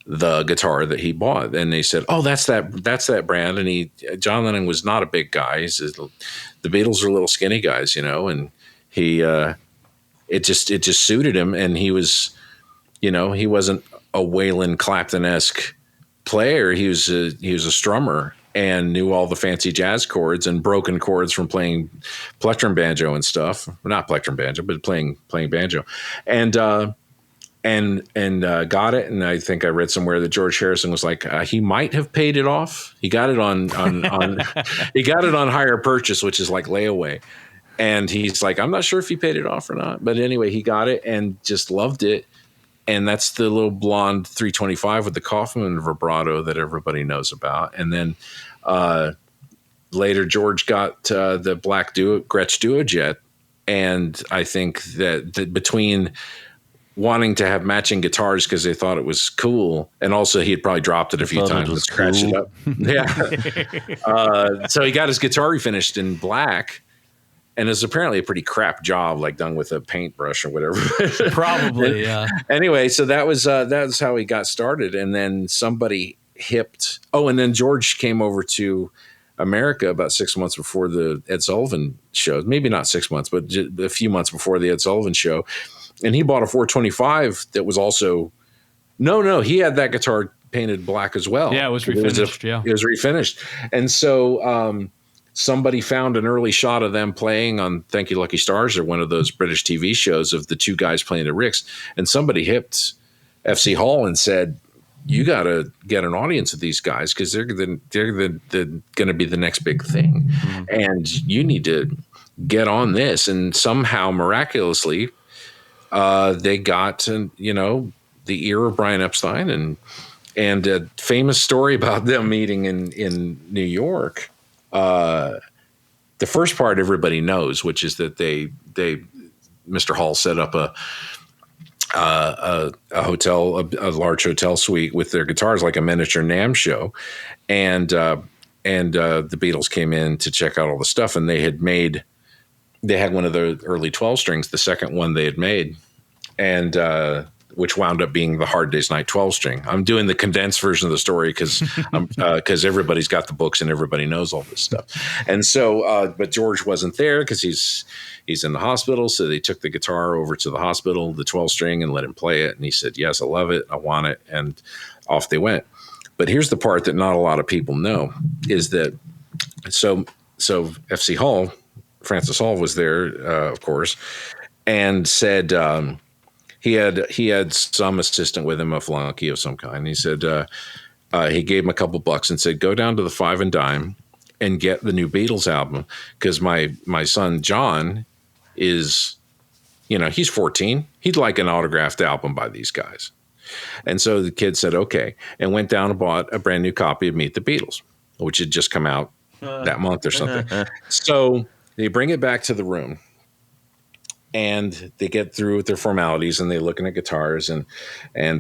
the guitar that he bought, and they said, "Oh, that's that brand." And John Lennon was not a big guy. He says, the Beatles are little skinny guys, and he it just suited him, and he was, he wasn't a Waylon Clapton-esque player. He was a strummer and knew all the fancy jazz chords and broken chords from playing plectrum banjo and stuff. Not plectrum banjo, but playing banjo, and got it. And I think I read somewhere that George Harrison was like, he might have paid it off. He got it on he got it on hire purchase, which is like layaway. And he's like, I'm not sure if he paid it off or not, but anyway, he got it and just loved it. And that's the little blonde 325 with the Kaufman vibrato that everybody knows about. And then later George got the black Gretsch Duojet. And I think that between wanting to have matching guitars because they thought it was cool, and also he had probably dropped it a few times and scratched it up. Yeah. So he got his guitar refinished in black, and it's apparently a pretty crap job, like done with a paintbrush or whatever. Probably, yeah. Anyway, so that was how he got started, and then somebody hipped. Oh, and then George came over to America about 6 months before the Ed Sullivan show. Maybe not 6 months, but a few months before the Ed Sullivan show. And he bought a 425 that was also he had that guitar painted black as well. Yeah, it was refinished. It was refinished. And so somebody found an early shot of them playing on Thank You Lucky Stars or one of those British TV shows of the two guys playing the Ricks, and somebody hipped FC Hall and said, you got to get an audience of these guys because they're going to be the next big thing. Mm-hmm. And you need to get on this. And somehow, miraculously, they got, the ear of Brian Epstein and a famous story about them meeting in New York. The first part everybody knows, which is that Mr. Hall set up a hotel, a large hotel suite with their guitars, like a miniature NAMM show. And the Beatles came in to check out all the stuff, and they had one of the early 12 strings, the second one they had made. And, which wound up being the Hard Day's Night 12 string. I'm doing the condensed version of the story because everybody's got the books and everybody knows all this stuff. And so, but George wasn't there because he's in the hospital. So they took the guitar over to the hospital, the 12 string, and let him play it. And he said, yes, I love it. I want it. And off they went. But here's the part that not a lot of people know is that, so FC Hall, Francis Hall was there, of course, and said, he had some assistant with him, a flunky of some kind. He said he gave him a couple bucks and said, go down to the Five and Dime and get the new Beatles album because my son John is, he's 14. He'd like an autographed album by these guys. And so the kid said, okay, and went down and bought a brand new copy of Meet the Beatles, which had just come out that month or something. So they bring it back to the room. And they get through with their formalities and they're looking at guitars and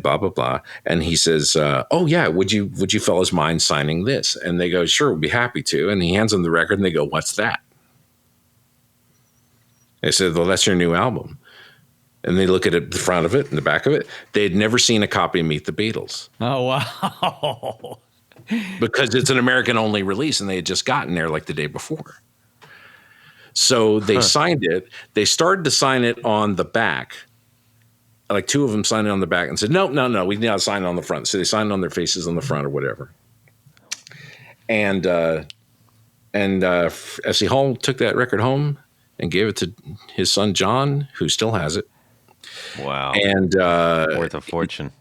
blah, blah, blah. And he says, oh, yeah, would you fellas mind signing this? And they go, sure, we'd be happy to. And he hands them the record and they go, what's that? They said, well, that's your new album. And they look at it, the front of it and the back of it. They had never seen a copy of Meet the Beatles. Oh, wow. Because it's an American-only release and they had just gotten there like the day before. So they signed it. They started to sign it on the back. Like two of them signed it on the back and said, no, we need to sign it on the front. So they signed it on their faces on the front or whatever. And FC Hall took that record home and gave it to his son, John, who still has it. Wow. And worth a fortune.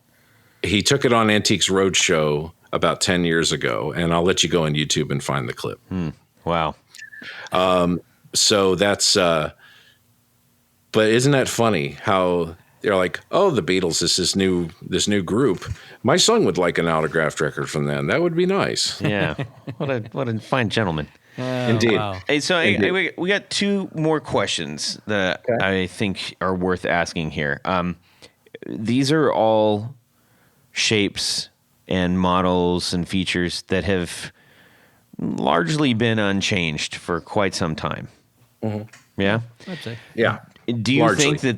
He took it on Antiques Roadshow about 10 years ago. And I'll let you go on YouTube and find the clip. Wow. So that's, but isn't that funny how they're like, oh, the Beatles is this new group. My son would like an autographed record from them. That would be nice. Yeah. What a fine gentleman. Indeed. Wow. Hey, so we got two more questions that I think are worth asking here. These are all shapes and models and features that have largely been unchanged for quite some time. Mm-hmm. Yeah. I'd say. Yeah. Do you largely. think that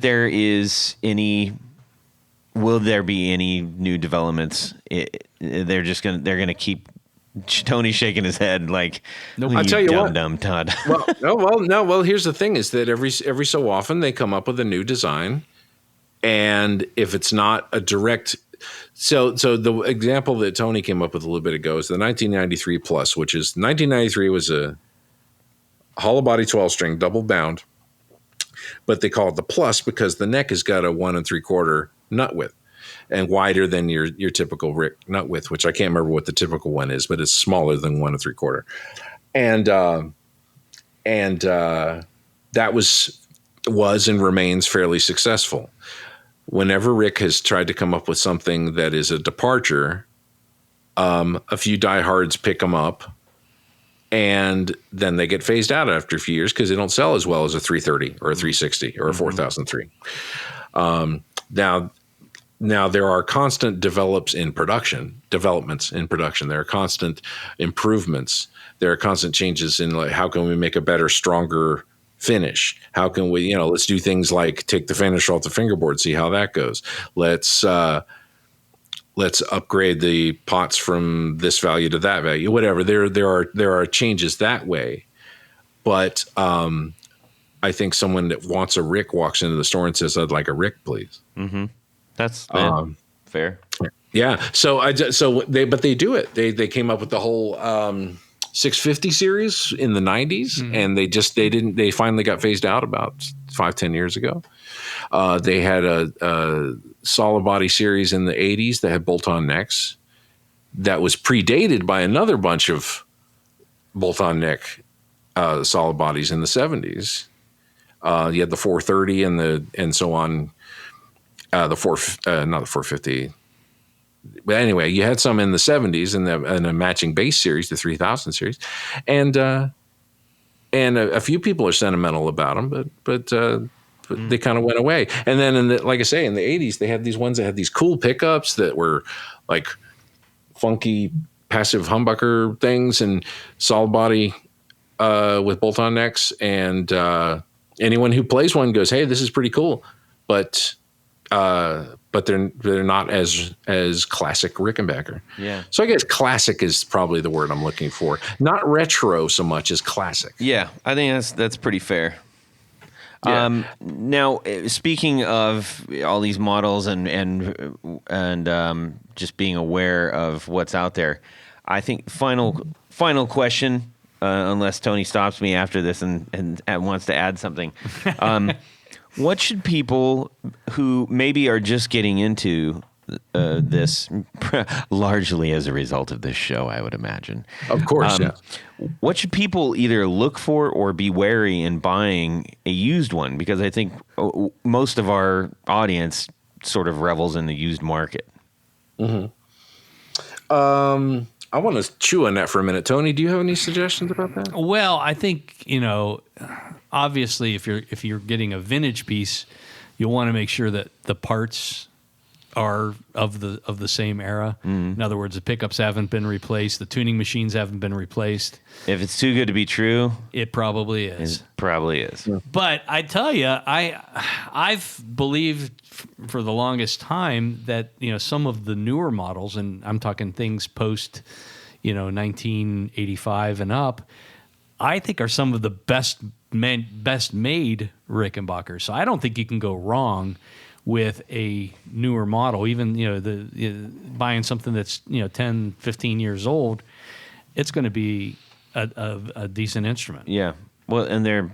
will there be any new developments? They're gonna keep Tony shaking his head like, nope. I'll tell you dumb Todd. Well, here's the thing is that every so often they come up with a new design. And if it's not a direct, so the example that Tony came up with a little bit ago is the 1993 Plus, which is 1993 was a hollow body 12 string double bound, but they call it the Plus because the neck has got a 1 3/4 nut width and wider than your typical Rick nut width, which I can't remember what the typical one is, but it's smaller than 1 3/4. And that was and remains fairly successful. Whenever Rick has tried to come up with something that is a departure, a few diehards pick them up. And then they get phased out after a few years because they don't sell as well as a 330 or a 360 or a 4003. Now there are constant developments in production. There are constant improvements. There are constant changes in like how can we make a better, stronger finish? How can we, let's do things like take the finish off the fingerboard, see how that goes. Let's upgrade the pots from this value to that value, whatever. There are changes that way. But I think someone that wants a Rick walks into the store and says, I'd like a Rick, please. Mm-hmm. That's fair. Yeah. But they do it. They came up with the whole 650 series in the 90s, and they finally got phased out about 5-10 years ago. They had a solid body series in the 80s that had bolt-on necks that was predated by another bunch of bolt-on neck solid bodies in the 70s. You had the 430 and so on. Not the 450. But anyway, you had some in the 70s and a matching bass series, the 3000 series, and a few people are sentimental about them, but they kind of went away. And then like I say, in the 80s, they had these ones that had these cool pickups that were like funky passive humbucker things and solid body with bolt-on necks. And anyone who plays one goes, "Hey, this is pretty cool," but they're not as classic Rickenbacker. Yeah. So I guess classic is probably the word I'm looking for. Not retro so much as classic. Yeah, I think that's pretty fair. Yeah. Now, speaking of all these models and just being aware of what's out there, I think final question, unless Tony stops me after this and wants to add something. What should people who maybe are just getting into this, largely as a result of this show, I would imagine. Of course, yeah. What should people either look for or be wary in buying a used one? Because I think most of our audience sort of revels in the used market. Mm-hmm. I want to chew on that for a minute. Tony, do you have any suggestions about that? Well, I think, obviously if you're getting a vintage piece, you'll want to make sure that the parts are of the same era. In other words, the pickups haven't been replaced, the tuning machines haven't been replaced. If it's too good to be true, it probably is. It probably is. Yeah. But I tell you, I've believed for the longest time that some of the newer models, and I'm talking things post 1985 and up, I think are some of the best made Rickenbackers. So I don't think you can go wrong with a newer model. Even buying something that's 10, 15 years old, it's going to be a decent instrument. Yeah. Well, and they're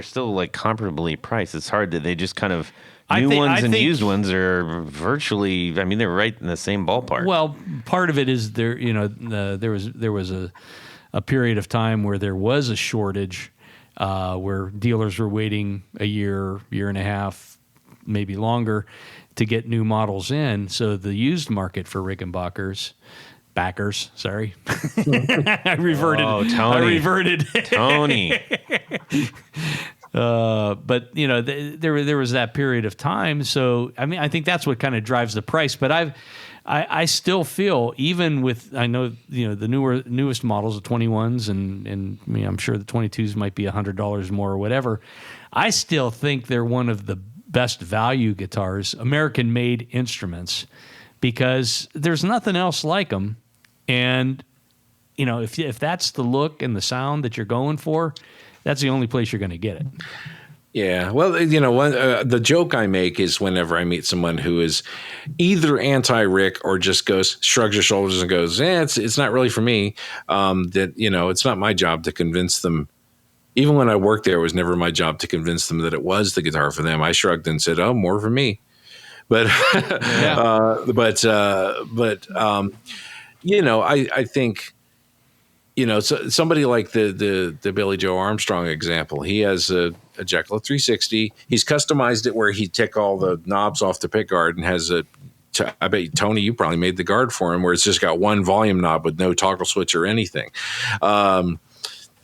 still like comparably priced. It's hard that they just kind of used ones are virtually. I mean, they're right in the same ballpark. Well, part of it is there was a period of time where there was a shortage, where dealers were waiting a year and a half, maybe longer, to get new models in. So the used market for Rickenbackers, sorry. I reverted. Oh, Tony. I reverted. Tony. But there was that period of time. So I mean, I think that's what kind of drives the price. But I still feel, even with, I know the newest models, the 21s, and I mean, I'm sure the 22s might be $100 more or whatever. I still think they're one of the best value guitars, American-made instruments, because there's nothing else like them. And if that's the look and the sound that you're going for, that's the only place you're going to get it. Yeah. Well, the joke I make is whenever I meet someone who is either anti-Rick or just shrugs their shoulders and goes, it's not really for me, that, it's not my job to convince them. Even when I worked there, it was never my job to convince them that it was the guitar for them. I shrugged and said, "Oh, more for me." But, I think, so somebody like the Billy Joe Armstrong example, he has a Jekyll 360. He's customized it where he took all the knobs off the pickguard and has I bet you, Tony, you probably made the guard for him, where it's just got one volume knob with no toggle switch or anything.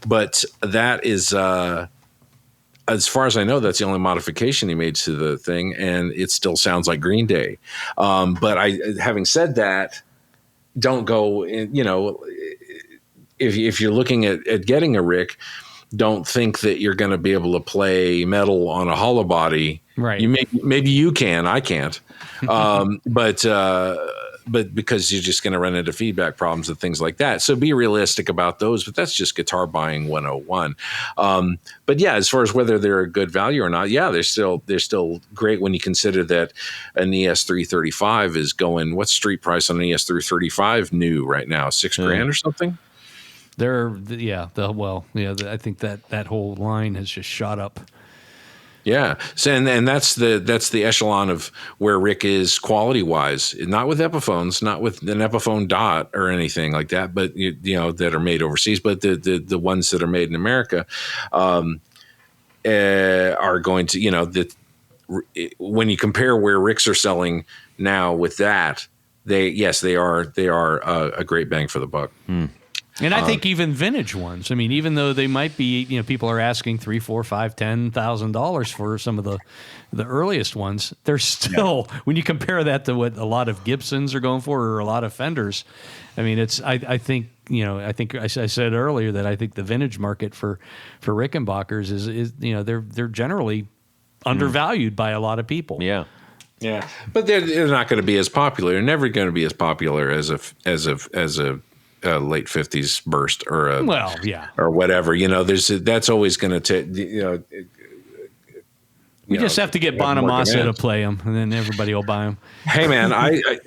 But that is, as far as I know, that's the only modification he made to the thing, and it still sounds like Green Day. But having said that, don't go, if you're looking at getting a Rick, don't think that you're going to be able to play metal on a hollow body. Right. Maybe you can, I can't. But because you're just going to run into feedback problems and things like that. So be realistic about those, but that's just guitar buying 101. But yeah, as far as whether they're a good value or not, yeah, they're still great when you consider that an ES335 is going, what's street price on an ES335 new right now? $6,000 or something? I think that whole line has just shot up. Yeah. So, and that's the echelon of where Rick is quality wise, not with Epiphones, not with an Epiphone Dot or anything like that, but that are made overseas, but the ones that are made in America, are going to, when you compare where Ricks are selling now with that, they are a great bang for the buck. And I think even vintage ones. I mean, even though they might be, people are asking $3,000, $4,000, $5,000, $10,000 for some of the earliest ones. They're still, when you compare that to what a lot of Gibsons are going for, or a lot of Fenders. I mean, I think I said earlier that I think the vintage market for Rickenbackers is they're generally undervalued by a lot of people. Yeah. Yeah, but they're not going to be as popular. They're never going to be as popular as a late 50s burst or or whatever. That's always going to take. We just have to get Bonamassa to play them, and then everybody will buy them. Hey man,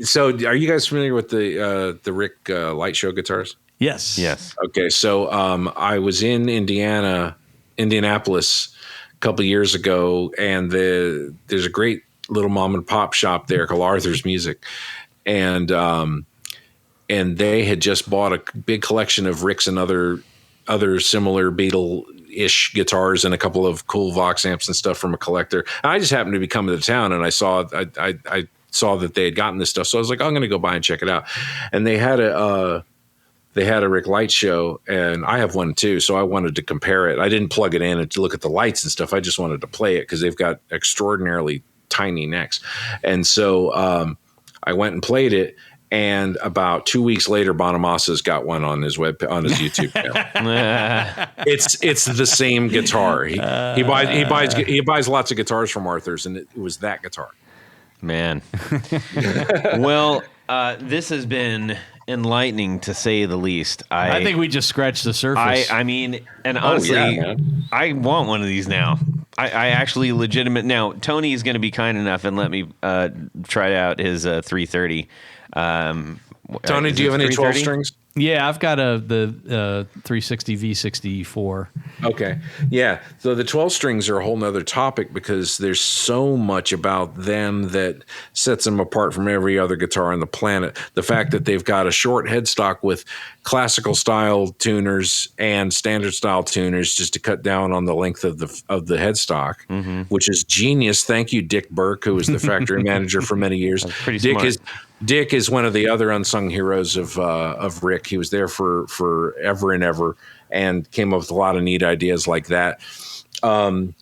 so are you guys familiar with the Rick Light Show guitars? Yes. Okay, so I was in Indianapolis a couple of years ago, and there's a great little mom and pop shop there called Arthur's Music, and they had just bought a big collection of Ricks and other similar Beatle-ish guitars and a couple of cool Vox amps and stuff from a collector. I just happened to be coming to town, and I saw that they had gotten this stuff, so I was like, I'm going to go by and check it out. And they had a Rick Light Show, and I have one too, so I wanted to compare it. I didn't plug it in and to look at the lights and stuff. I just wanted to play it because they've got extraordinarily tiny necks. And so I went and played it. And about 2 weeks later, Bonamassa's got one on his YouTube channel. It's the same guitar. He buys lots of guitars from Arthur's, and it was that guitar. Man. Well, this has been enlightening to say the least. I think we just scratched the surface. I mean, and honestly, I want one of these now. I actually now Tony is going to be kind enough and let me try out his 330. Tony, do you have any 12 strings? Yeah, I've got the 360 V64. Okay. Yeah. So the 12 strings are a whole nother topic because there's so much about them that sets them apart from every other guitar on the planet. The fact that they've got a short headstock with classical style tuners and standard style tuners just to cut down on the length of the headstock, which is genius. Thank you, Dick Burke, who was the factory manager for many years. Dick is one of the other unsung heroes of Rick. He was there for ever and ever and came up with a lot of neat ideas like that. Also,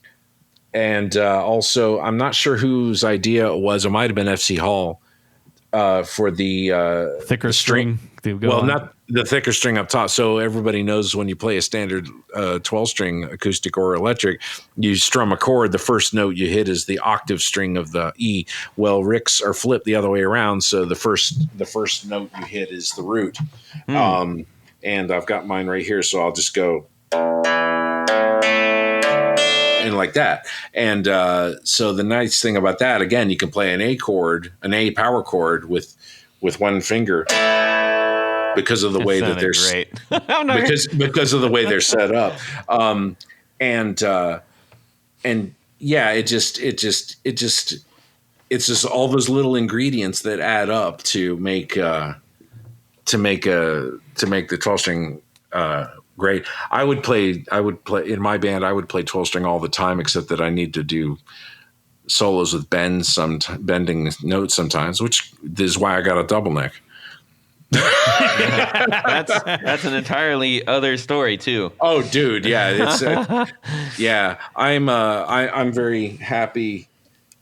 I'm not sure whose idea it was. It might have been FC Hall for the thicker string. Not the thicker string up top. So everybody knows when you play a standard 12-string acoustic or electric, you strum a chord. The first note you hit is the octave string of the E. Well, Ricks are flipped the other way around. So the first note you hit is the root. And I've got mine right here. So I'll just go and like that. And so the nice thing about that, again, you can play an A chord, an A power chord with one finger. Because of the way that they're because of the way they're set up, it's just all those little ingredients that add up to make the 12-string great. I would play in my band. I would play 12-string all the time, except that I need to do solos with bending notes sometimes, which is why I got a double neck. That's an entirely other story too. Oh, dude, yeah, it's I'm very happy.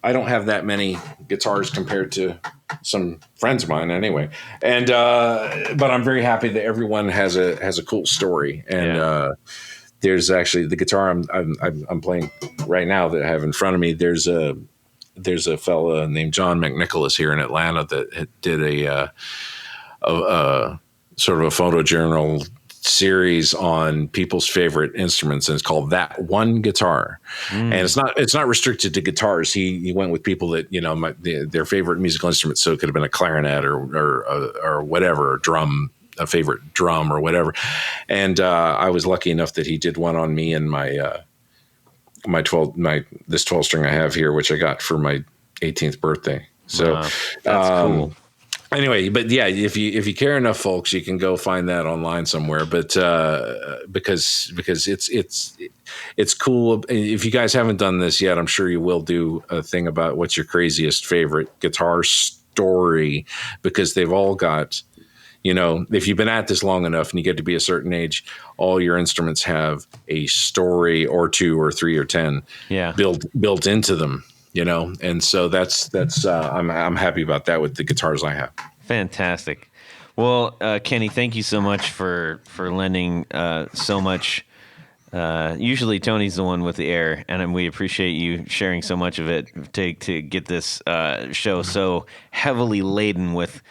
I don't have that many guitars compared to some friends of mine, anyway, and but I'm very happy that everyone has a cool story. And there's actually the guitar I'm playing right now that I have in front of me. There's a fella named John McNicholas here in Atlanta that did a sort of a photojournal series on people's favorite instruments, and it's called That One Guitar. And it's not restricted to guitars. He went with people that their favorite musical instrument, so it could have been a clarinet or whatever, a favorite drum or whatever. And I was lucky enough that he did one on me and this 12 string I have here, which I got for my 18th birthday. So that's cool. Anyway, but yeah, if you care enough, folks, you can go find that online somewhere. But because it's cool. If you guys haven't done this yet, I'm sure you will do a thing about what's your craziest favorite guitar story, because they've all got, if you've been at this long enough and you get to be a certain age, all your instruments have a story or 2 or 3 or 10 built into them. And so that's I'm happy about that with the guitars I have. Fantastic. Well, Kenny, thank you so much for lending so much. Usually Tony's the one with the air, and we appreciate you sharing so much of it to get this show so heavily laden with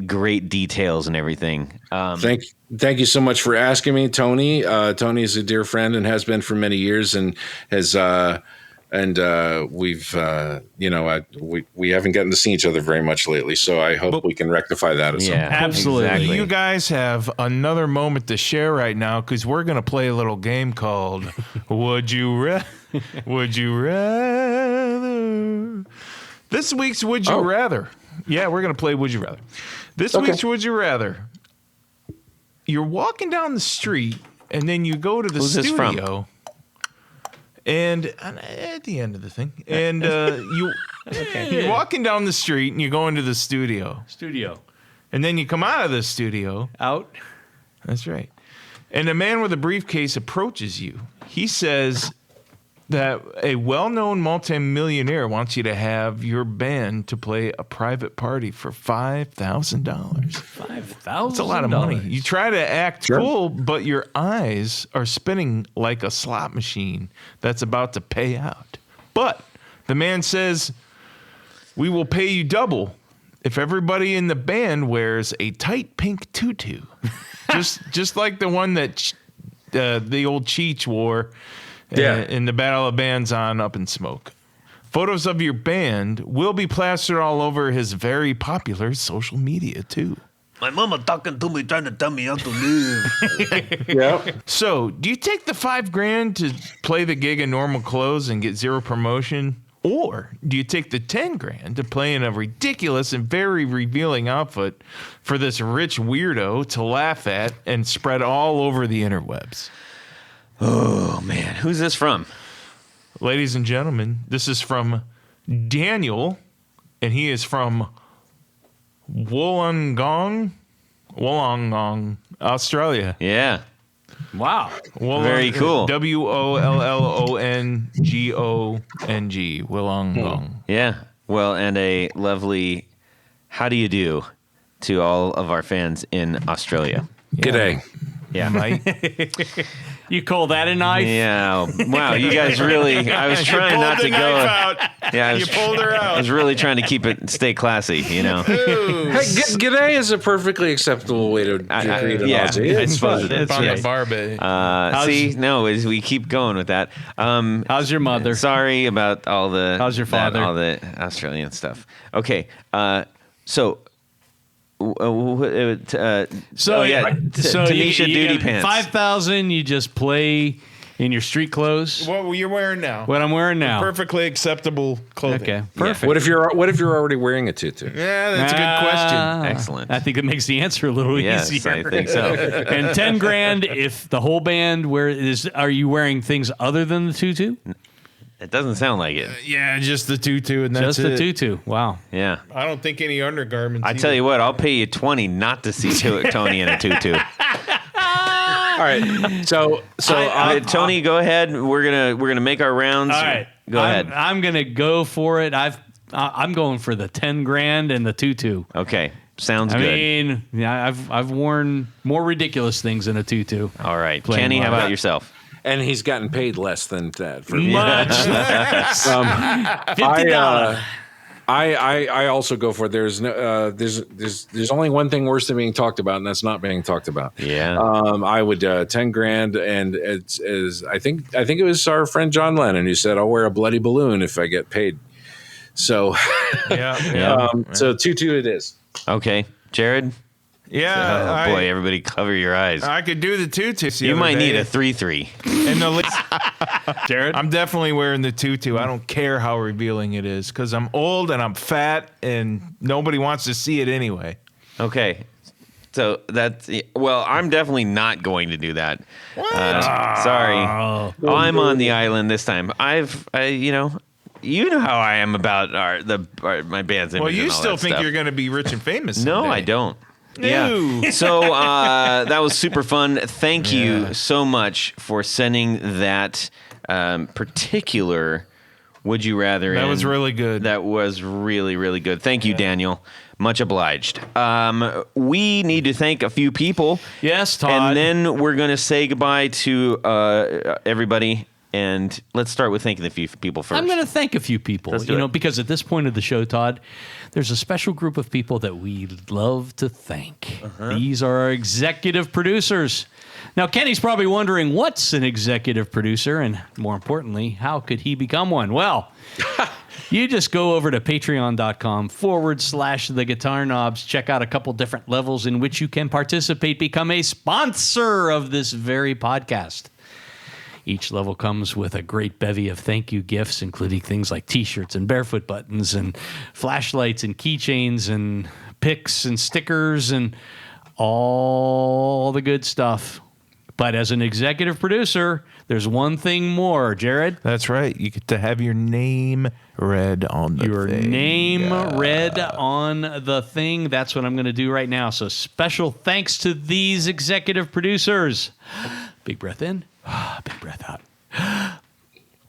great details and everything. Thank you so much for asking me, Tony. Tony is a dear friend and has been for many years, and has we've we haven't gotten to see each other very much lately, so I hope we can rectify that at some point. Absolutely. Exactly. You guys have another moment to share right now, because we're going to play a little game called Would You Rather? This week's Would You Rather. Yeah, we're going to play Would You Rather. This week's Would You Rather. You're walking down the street, and then you go to the Who's this from? studio. And at the end of the thing, and you're walking down the street and you go into the studio, and then you come out of the studio. Out. That's right. And a man with a briefcase approaches you. He says that a well-known multimillionaire wants you to have your band to play a private party for $5,000. $5,000. That's a lot of money. You try to act cool, but your eyes are spinning like a slot machine that's about to pay out. But the man says, we will pay you double if everybody in the band wears a tight pink tutu. just like the one that the old Cheech wore in the Battle of Bands on Up in Smoke. Photos of your band will be plastered all over his very popular social media, too. My mama talking to me, trying to tell me how to live. Yeah. So, do you take the $5,000 to play the gig in normal clothes and get zero promotion? Or do you take the $10,000 to play in a ridiculous and very revealing outfit for this rich weirdo to laugh at and spread all over the interwebs? Oh, man. Who's this from? Ladies and gentlemen, this is from Daniel, and he is from Wollongong, Australia. Yeah. Wow. Very cool. Wollongong, Wollongong. Yeah. Well, and a lovely how do you do to all of our fans in Australia. G'day. Yeah. Mate. You call that a knife? Yeah. Wow. You guys really. I was trying not to go. Out. Yeah. You pulled her I out. was really trying to stay classy. Hey, g'day is a perfectly acceptable way to greet an Aussie. I suppose it is. On Right. the Barbie. As we keep going with that. How's your mother? Sorry about all the. How's your father? All the Australian stuff. Okay. So. Tanisha Duty Pants. 5,000. You just play in your street clothes. What you're wearing now? What I'm wearing now. Perfectly acceptable clothing. Okay, perfect. What if you're already wearing a tutu? Yeah, that's a good question. Excellent. I think it makes the answer a little Yes, easier. I think so. And $10,000 if the whole band are you wearing things other than the tutu? It doesn't sound like it. Yeah, just the tutu and that's Just the tutu. Wow. Yeah. I don't think any undergarments. I tell you what, I'll pay you $20 not to see Tony in a tutu. All right. So Tony, go ahead. We're gonna make our rounds. All right. Go ahead. I'm gonna go for it. I'm going for the $10,000 and the tutu. Okay. Sounds I good. mean, yeah, I've worn more ridiculous things than a tutu. All right. Playing Kenny, how live. about yourself? and he's gotten paid less than that for Much less. $50. I also go for it. There's only one thing worse than being talked about, and that's not being talked about. Yeah. I would $10,000, and I think it was our friend John Lennon who said, "I'll wear a bloody balloon if I get paid." So Yeah. so 2-2 it is. Okay, Jared. Yeah. Oh boy, everybody cover your eyes. I could do the tutu. You might need a 3-3. And Jared? I'm definitely wearing the tutu. I don't care how revealing it is because I'm old and I'm fat and nobody wants to see it anyway. Okay. So I'm definitely not going to do that. Sorry. I'm on the island this time. You know how I am about my band's image. Well, you and all still that think stuff. you're going to be rich and famous. No, someday. I don't. No. Yeah. So that was super fun. Thank you so much for sending that particular Would You Rather That in. was really good. That was really, really good. Thank you, Daniel. Much obliged. We need to thank a few people. Yes, Todd. And then we're going to say goodbye to everybody. And let's start with thanking the few people first. I'm going to thank a few people, Let's do it. because at this point of the show, Todd, there's a special group of people that we love to thank. These are our executive producers. Now, Kenny's probably wondering, what's an executive producer? And more importantly, how could he become one? Well, you just go over to patreon.com/the Guitar Knobs. Check out a couple different levels in which you can participate, become a sponsor of this very podcast. Each level comes with a great bevy of thank you gifts, including things like T-shirts and barefoot buttons and flashlights and keychains and picks and stickers and all the good stuff. But as an executive producer, there's one thing more, Jared. That's right. You get to have your name read on the Your thing. name read on the thing. That's what I'm going to do right now. So special thanks to these executive producers. Big breath in. Big breath out.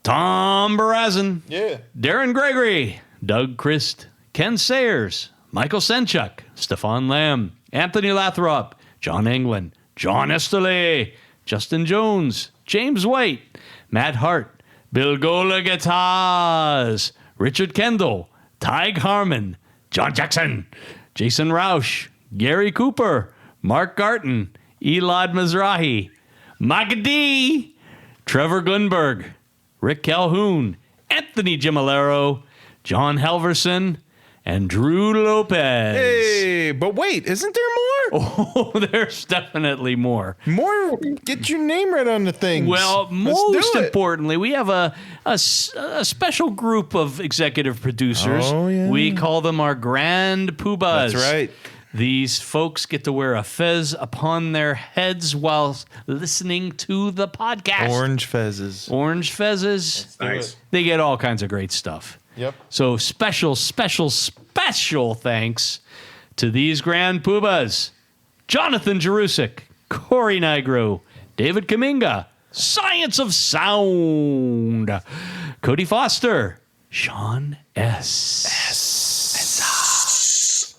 Tom Barazin. Yeah. Darren Gregory. Doug Christ. Ken Sayers. Michael Senchuk. Stefan Lamb. Anthony Lathrop. John Englund. John Esterle. Justin Jones. James White. Matt Hart. Bill Gola Guitars. Richard Kendall. Tig Harmon. John Jackson. Jason Roush. Gary Cooper. Mark Garton. Elad Mizrahi. Mike D, Trevor Gunberg, Rick Calhoun, Anthony Gimolero, John Halverson, and Drew Lopez. Hey, but wait, isn't there more? Oh, there's definitely more. More? Get your name right on the things. Well, Let's do most it. importantly, we have a special group of executive producers. Oh, yeah. We call them our Grand Poobahs. That's right. These folks get to wear a fez upon their heads while listening to the podcast. Orange fezzes. Orange fezzes. Nice. They get all kinds of great stuff. Yep. So special thanks to these Grand Poobahs. Jonathan Jerusik, Corey Nigro, David Kaminga, Science of Sound, Cody Foster, Sean S.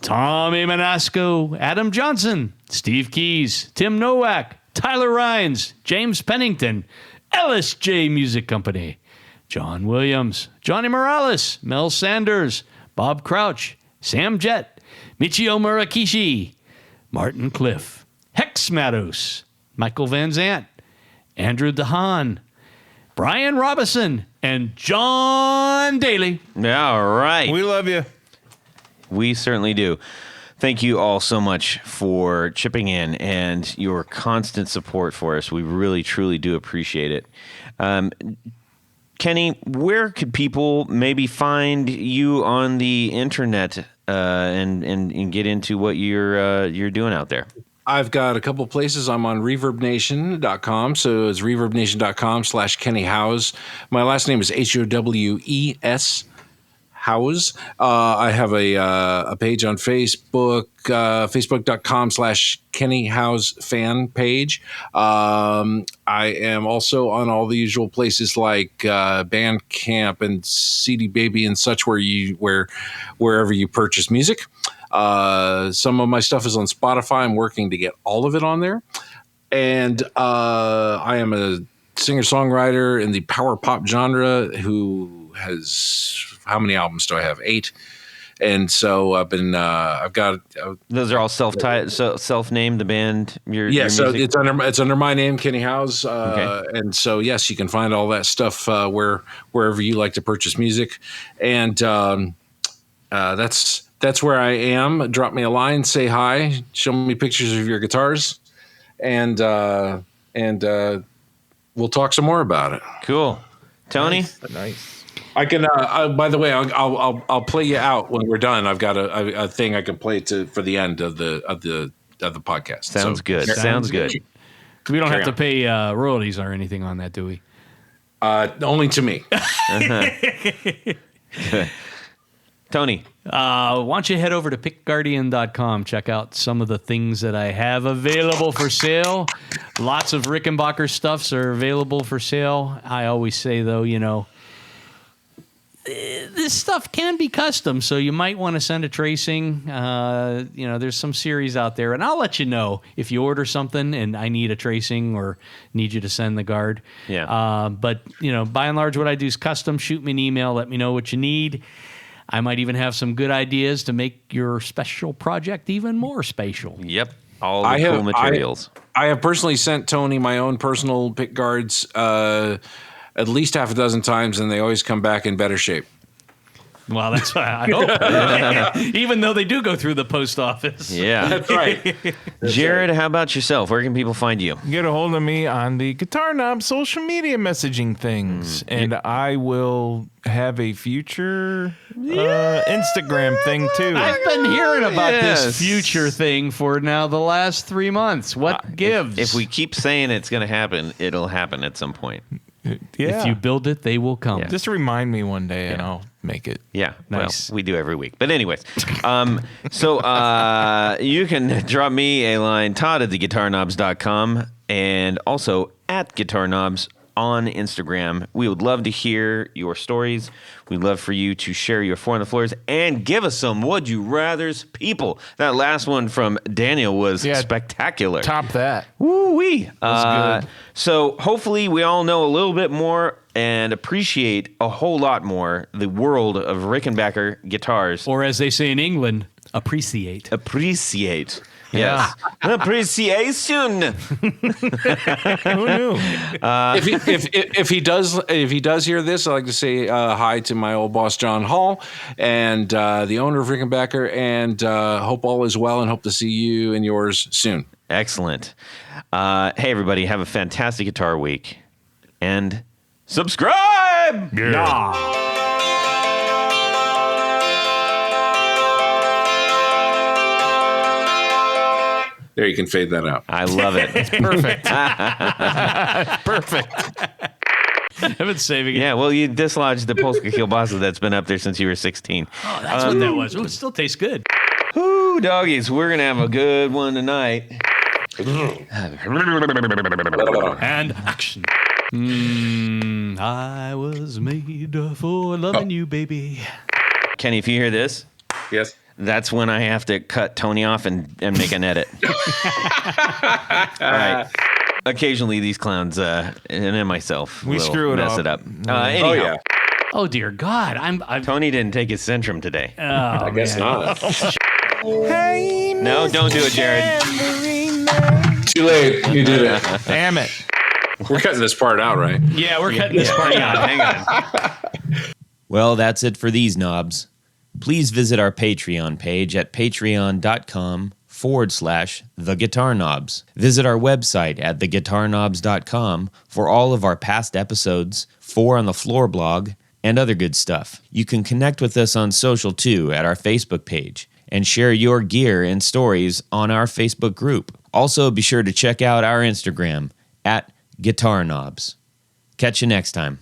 Tommy Manasco, Adam Johnson, Steve Keys, Tim Novak, Tyler Rhines, James Pennington, LSJ Music Company, John Williams, Johnny Morales, Mel Sanders, Bob Crouch, Sam Jett, Michio Murakishi, Martin Cliff, Hex Matos, Michael Van Zant, Andrew DeHaan, Brian Robinson, and John Daly. Yeah, all right. We love you. We certainly do. Thank you all so much for chipping in and your constant support for us. We really, truly do appreciate it. Kenny, where could people maybe find you on the internet and get into what you're doing out there? I've got a couple places. I'm on reverbnation.com. So it's reverbnation.com/Kenny Howes. My last name is Howes. Howes. I have a page on Facebook, facebook.com/Kenny Howes fan page. I am also on all the usual places like Bandcamp and CD Baby and such wherever you purchase music. Some of my stuff is on Spotify. I'm working to get all of it on there. And I am a singer-songwriter in the power pop genre who has... How many albums do I have? 8. And so I've got. Those are all self-named. The band. Your So music? it's under my name, Kenny Howes. Okay. And so yes, you can find all that stuff wherever you like to purchase music, and that's that's where I am. Drop me a line, say hi, show me pictures of your guitars, and we'll talk some more about it. Cool. Tony? Nice. I can. By the way, I'll play you out when we're done. I've got a thing I can play for the end of the podcast. Sounds good. Sounds good. We don't have to on. pay royalties or anything on that, do we? Only to me. Tony? Why don't you head over to pickguardian.com, check out some of the things that I have available for sale. Lots of Rickenbacker stuffs are available for sale. I always say, though, this stuff can be custom, so you might want to send a tracing. There's some series out there, and I'll let you know if you order something and I need a tracing or need you to send the guard. Yeah. But by and large, what I do is custom. Shoot me an email, let me know what you need. I might even have some good ideas to make your special project even more special. Yep. All the cool materials. I have personally sent Tony my own personal pick guards at least half a dozen times, and they always come back in better shape. Well, that's what I hope. Even though they do go through the post office. Yeah. That's right. Jared, how about yourself? Where can people find you? Get a hold of me on the Guitar Knob social media messaging things, and I will have a future Instagram thing too. I've been hearing about Yes. this future thing for now the last 3 months. What gives? If we keep saying it's going to happen, it'll happen at some point. Yeah. If you build it, they will come. Yeah. Just remind me one day, and I'll make it. Yeah, Nice. well, we do every week. But anyways, so you can drop me a line, Todd at theguitarknobs.com, and also at guitarknobs on Instagram. We would love to hear your stories. We'd love for you to share your four on the floors and give us some would you rathers, people. That last one from Daniel was spectacular. Top that. Woo-wee. That's good. So hopefully we all know a little bit more and appreciate a whole lot more the world of Rickenbacker guitars. Or as they say in England, appreciate. Appreciate. Yes. Appreciation. Who knew? If he does hear this, I'd like to say hi to my old boss John Hall and the owner of Rickenbacker, and hope all is well, and hope to see you and yours soon. Excellent. Hey, everybody, have a fantastic guitar week. And subscribe! There, you can fade that out. I love it. Perfect. Perfect. I've been saving it. Yeah, well, you dislodged the Polska kielbasa that's been up there since you were 16. Oh, that's what that was. Ooh, it still tastes good. Woo, doggies, we're going to have a good one tonight. And action. I was made for loving you, baby. Kenny, if you hear this, Yes. that's when I have to cut Tony off and make an edit. All right. Occasionally, these clowns and then myself We will screw it mess up. it up. Anyhow, Oh yeah. Oh, dear God. I'm Tony didn't take his Centrum today. I guess not. No, don't do it, Jared. Too late. You did it. Damn it. We're cutting this part out, right? Yeah, we're cutting this part out. Hang on. Well, that's it for these knobs. Please visit our Patreon page at patreon.com/theguitarknobs. Visit our website at theguitarknobs.com for all of our past episodes, Four on the Floor blog, and other good stuff. You can connect with us on social too at our Facebook page and share your gear and stories on our Facebook group. Also, be sure to check out our Instagram at Guitar Knobs. Catch you next time.